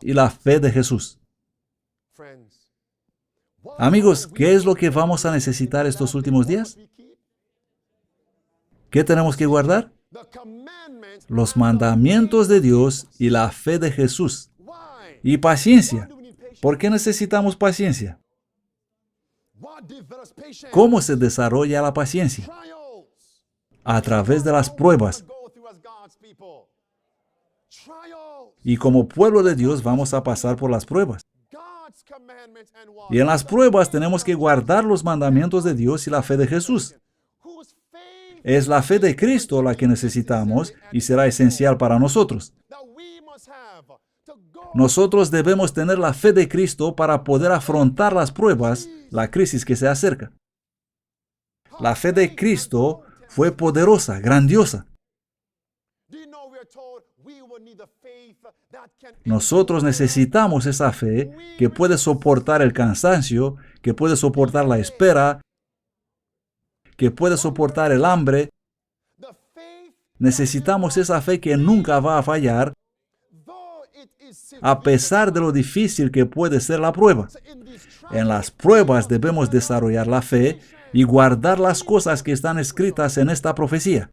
y la fe de Jesús. Amigos, ¿qué es lo que vamos a necesitar estos últimos días? ¿Qué tenemos que guardar? Los mandamientos de Dios y la fe de Jesús. Y paciencia. ¿Por qué necesitamos paciencia? ¿Cómo se desarrolla la paciencia? A través de las pruebas. Y como pueblo de Dios vamos a pasar por las pruebas. Y en las pruebas tenemos que guardar los mandamientos de Dios y la fe de Jesús. Es la fe de Cristo la que necesitamos y será esencial para nosotros. Nosotros debemos tener la fe de Cristo para poder afrontar las pruebas, la crisis que se acerca. La fe de Cristo fue poderosa, grandiosa. Nosotros necesitamos esa fe que puede soportar el cansancio, que puede soportar la espera, que puede soportar el hambre. Necesitamos esa fe que nunca va a fallar, a pesar de lo difícil que puede ser la prueba. En las pruebas debemos desarrollar la fe y guardar las cosas que están escritas en esta profecía.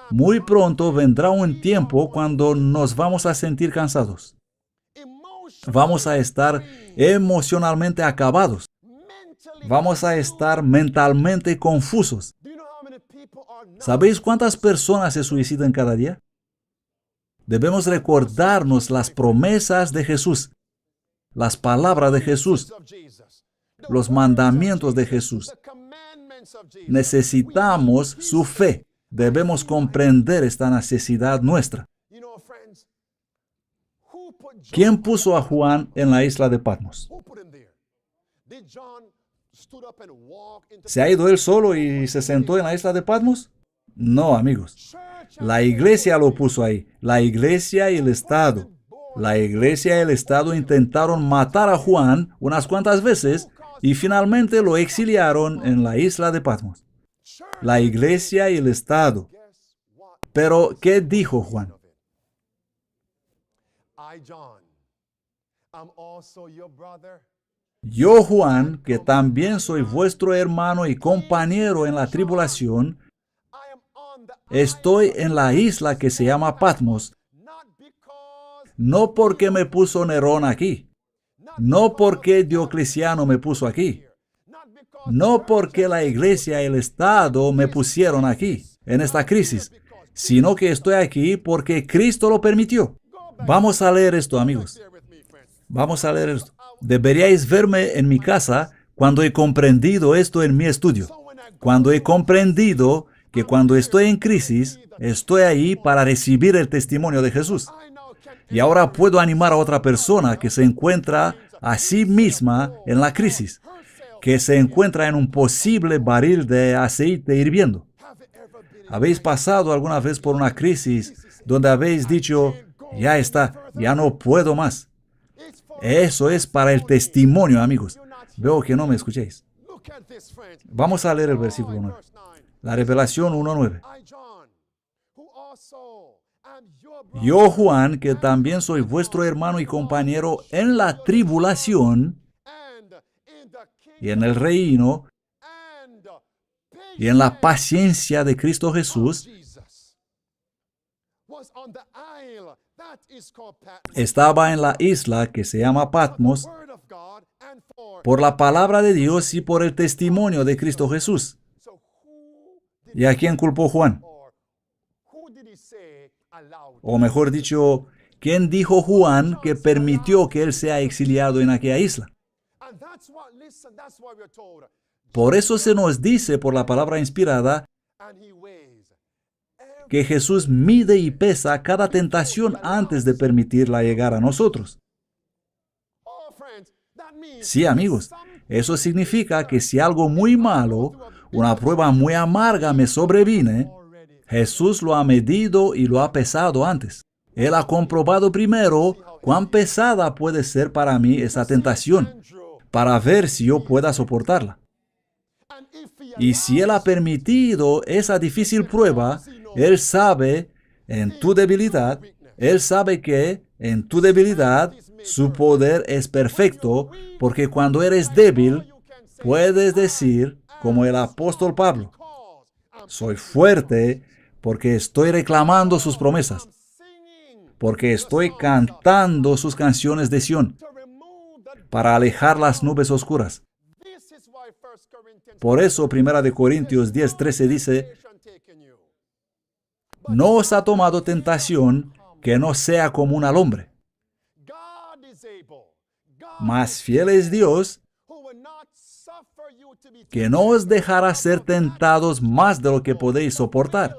Muy pronto vendrá un tiempo cuando nos vamos a sentir cansados. Vamos a estar emocionalmente acabados. Vamos a estar mentalmente confusos. ¿Sabéis cuántas personas se suicidan cada día? Debemos recordarnos las promesas de Jesús, las palabras de Jesús, los mandamientos de Jesús. Necesitamos su fe. Debemos comprender esta necesidad nuestra. ¿Quién puso a Juan en la isla de Patmos? ¿Se ha ido él solo y se sentó en la isla de Patmos? No, amigos. La iglesia lo puso ahí. La iglesia y el Estado. La iglesia y el Estado intentaron matar a Juan unas cuantas veces y finalmente lo exiliaron en la isla de Patmos. La iglesia y el Estado. Pero, ¿qué dijo Juan? Yo, Juan, que también soy vuestro hermano y compañero en la tribulación, estoy en la isla que se llama Patmos, no porque me puso Nerón aquí, no porque Diocleciano me puso aquí, no porque la iglesia y el Estado me pusieron aquí, en esta crisis, sino que estoy aquí porque Cristo lo permitió. Vamos a leer esto, amigos. Vamos a leer esto. Deberíais verme en mi casa cuando he comprendido esto en mi estudio. Cuando he comprendido que cuando estoy en crisis, estoy ahí para recibir el testimonio de Jesús. Y ahora puedo animar a otra persona que se encuentra a sí misma en la crisis, que se encuentra en un posible barril de aceite hirviendo. ¿Habéis pasado alguna vez por una crisis donde habéis dicho, ya está, ya no puedo más? Eso es para el testimonio, amigos. Veo que no me escuchéis. Vamos a leer el versículo 9. La Revelación 1:9. Yo, Juan, que también soy vuestro hermano y compañero en la tribulación y en el reino y en la paciencia de Cristo Jesús, estaba en la isla que se llama Patmos por la palabra de Dios y por el testimonio de Cristo Jesús. ¿Y a quién culpó Juan? O mejor dicho, ¿quién dijo Juan que permitió que él sea exiliado en aquella isla? Por eso se nos dice por la palabra inspirada que Jesús mide y pesa cada tentación antes de permitirla llegar a nosotros. Sí, amigos, eso significa que si algo muy malo, una prueba muy amarga me sobrevine, Jesús lo ha medido y lo ha pesado antes. Él ha comprobado primero cuán pesada puede ser para mí esa tentación, para ver si yo pueda soportarla. Y si Él ha permitido esa difícil prueba, Él sabe en tu debilidad, Él sabe que en tu debilidad su poder es perfecto, porque cuando eres débil, puedes decir, como el apóstol Pablo, soy fuerte porque estoy reclamando sus promesas, porque estoy cantando sus canciones de Sión, para alejar las nubes oscuras. Por eso, 1 Corintios 10:13 dice, no os ha tomado tentación que no sea común al hombre. Más fiel es Dios, que no os dejará ser tentados más de lo que podéis soportar,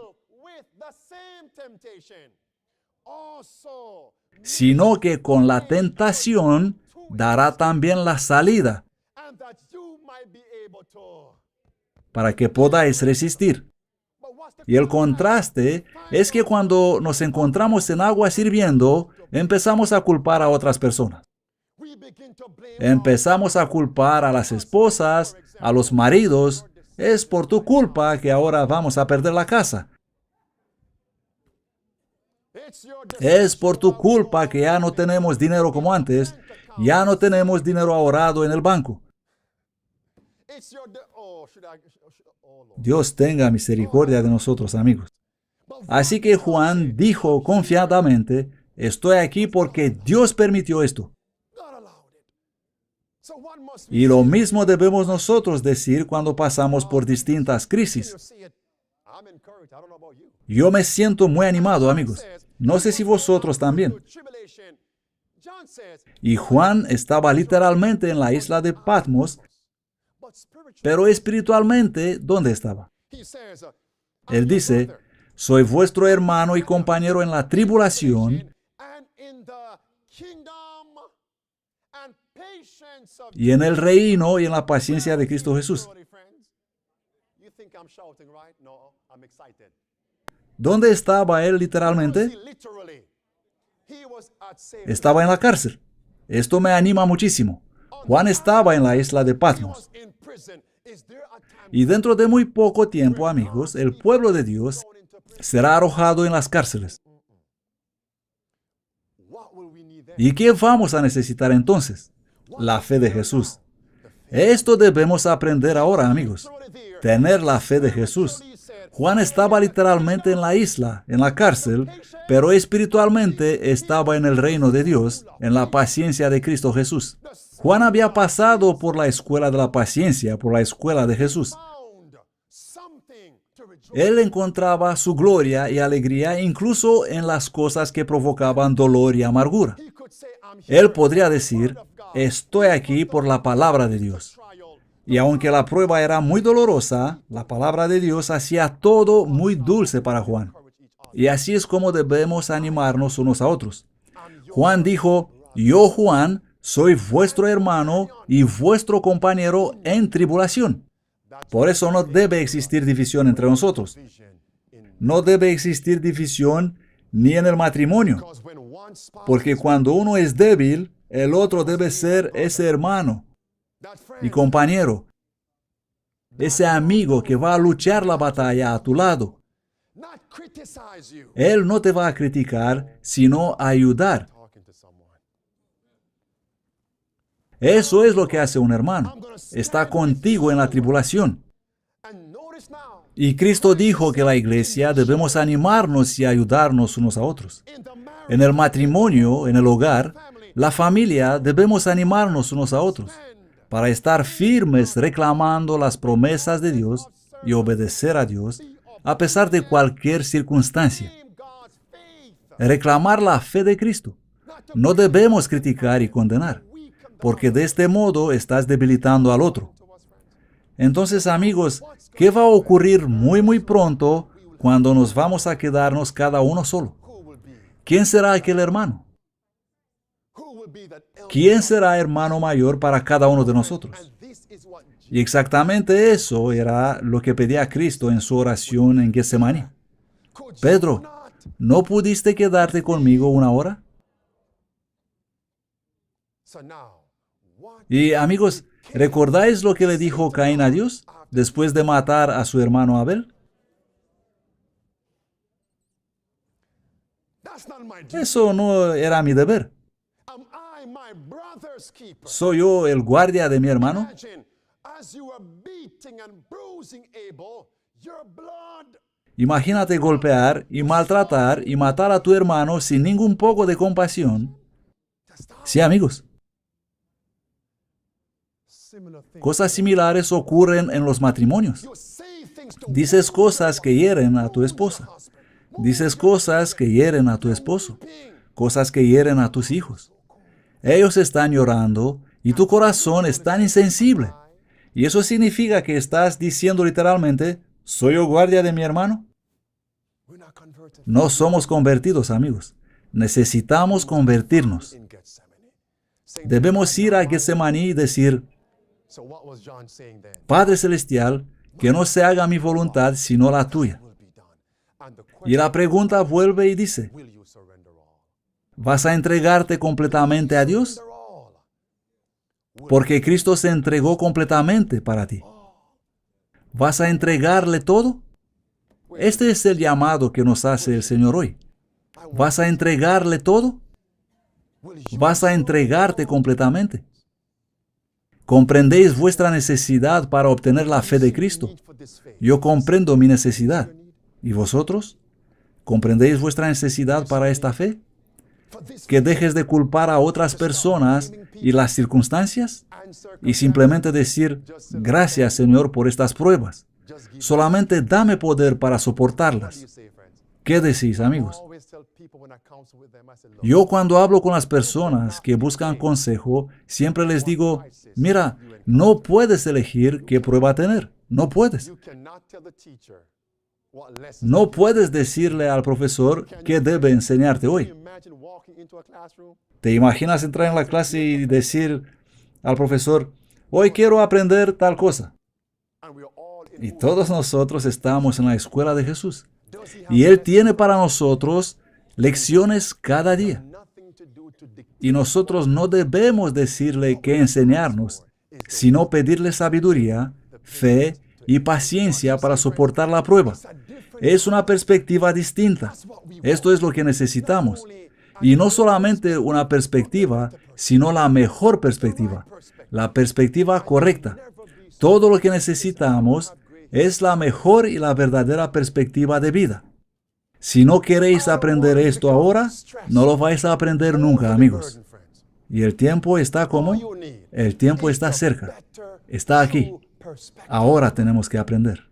sino que con la tentación dará también la salida, para que podáis resistir. Y el contraste es que cuando nos encontramos en agua hirviendo, empezamos a culpar a otras personas. Empezamos a culpar a las esposas, a los maridos. Es por tu culpa que ahora vamos a perder la casa. Es por tu culpa que ya no tenemos dinero como antes. Ya no tenemos dinero ahorrado en el banco. Dios tenga misericordia de nosotros, amigos. Así que Juan dijo confiadamente, estoy aquí porque Dios permitió esto. Y lo mismo debemos nosotros decir cuando pasamos por distintas crisis. Yo me siento muy animado, amigos. No sé si vosotros también. Y Juan estaba literalmente en la isla de Patmos, pero espiritualmente, ¿dónde estaba? Él dice, soy vuestro hermano y compañero en la tribulación y en el reino y en la paciencia de Cristo Jesús. ¿Dónde estaba él literalmente? Estaba en la cárcel. Esto me anima muchísimo. Juan estaba en la isla de Patmos. Y dentro de muy poco tiempo, amigos, el pueblo de Dios será arrojado en las cárceles. ¿Y qué vamos a necesitar entonces? La fe de Jesús. Esto debemos aprender ahora, amigos. Tener la fe de Jesús. Juan estaba literalmente en la isla, en la cárcel, pero espiritualmente estaba en el reino de Dios, en la paciencia de Cristo Jesús. Juan había pasado por la escuela de la paciencia, por la escuela de Jesús. Él encontraba su gloria y alegría incluso en las cosas que provocaban dolor y amargura. Él podría decir, estoy aquí por la palabra de Dios. Y aunque la prueba era muy dolorosa, la palabra de Dios hacía todo muy dulce para Juan. Y así es como debemos animarnos unos a otros. Juan dijo, yo, Juan, soy vuestro hermano y vuestro compañero en tribulación. Por eso no debe existir división entre nosotros. No debe existir división ni en el matrimonio. Porque cuando uno es débil, el otro debe ser ese hermano y compañero, ese amigo que va a luchar la batalla a tu lado. Él no te va a criticar, sino a ayudar. Eso es lo que hace un hermano. Está contigo en la tribulación. Y Cristo dijo que la iglesia debemos animarnos y ayudarnos unos a otros. En el matrimonio, en el hogar, la familia, debemos animarnos unos a otros para estar firmes reclamando las promesas de Dios y obedecer a Dios a pesar de cualquier circunstancia. Reclamar la fe de Cristo. No debemos criticar y condenar, porque de este modo estás debilitando al otro. Entonces, amigos, ¿qué va a ocurrir muy pronto cuando nos vamos a quedarnos cada uno solo? ¿Quién será aquel hermano? ¿Quién será hermano mayor para cada uno de nosotros? Y exactamente eso era lo que pedía Cristo en su oración en Getsemaní. Pedro, ¿no pudiste quedarte conmigo una hora? Y amigos, ¿recordáis lo que le dijo Caín a Dios después de matar a su hermano Abel? Eso no era mi deber. ¿Soy yo el guardia de mi hermano? Imagínate golpear y maltratar y matar a tu hermano sin ningún poco de compasión. Sí, amigos. Cosas similares ocurren en los matrimonios. Dices cosas que hieren a tu esposa. Dices cosas que hieren a tu esposo. Cosas que hieren a tus hijos. Ellos están llorando Y tu corazón es tan insensible. Y eso significa que estás diciendo literalmente, ¿soy yo guardia de mi hermano? No somos convertidos, amigos. Necesitamos convertirnos. Debemos ir a Getsemaní y decir, Padre Celestial, que no se haga mi voluntad sino la tuya. Y la pregunta vuelve y dice, ¿vas a entregarte completamente a Dios? Porque Cristo se entregó completamente para ti. ¿Vas a entregarle todo? Este es el llamado que nos hace el Señor hoy. ¿Vas a entregarle todo? ¿Vas a entregarte completamente? ¿Comprendéis vuestra necesidad para obtener la fe de Cristo? Yo comprendo mi necesidad. ¿Y vosotros? ¿Comprendéis vuestra necesidad para esta fe? Que dejes de culpar a otras personas y las circunstancias y simplemente decir, gracias Señor por estas pruebas. Solamente dame poder para soportarlas. ¿Qué decís, amigos? Yo cuando hablo con las personas que buscan consejo, siempre les digo, mira, no puedes elegir qué prueba tener. No puedes. No puedes decirle al profesor qué debe enseñarte hoy. ¿Te imaginas entrar en la clase y decir al profesor, hoy quiero aprender tal cosa? Y todos nosotros estamos en la escuela de Jesús. Y Él tiene para nosotros lecciones cada día. Y nosotros no debemos decirle qué enseñarnos, sino pedirle sabiduría, fe y paciencia para soportar la prueba. Es una perspectiva distinta. Esto es lo que necesitamos. Y no solamente una perspectiva, sino la mejor perspectiva, la perspectiva correcta. Todo lo que necesitamos es la mejor y la verdadera perspectiva de vida. Si no queréis aprender esto ahora, no lo vais a aprender nunca, amigos. Y el tiempo está como, el tiempo está cerca, está aquí. Ahora tenemos que aprender.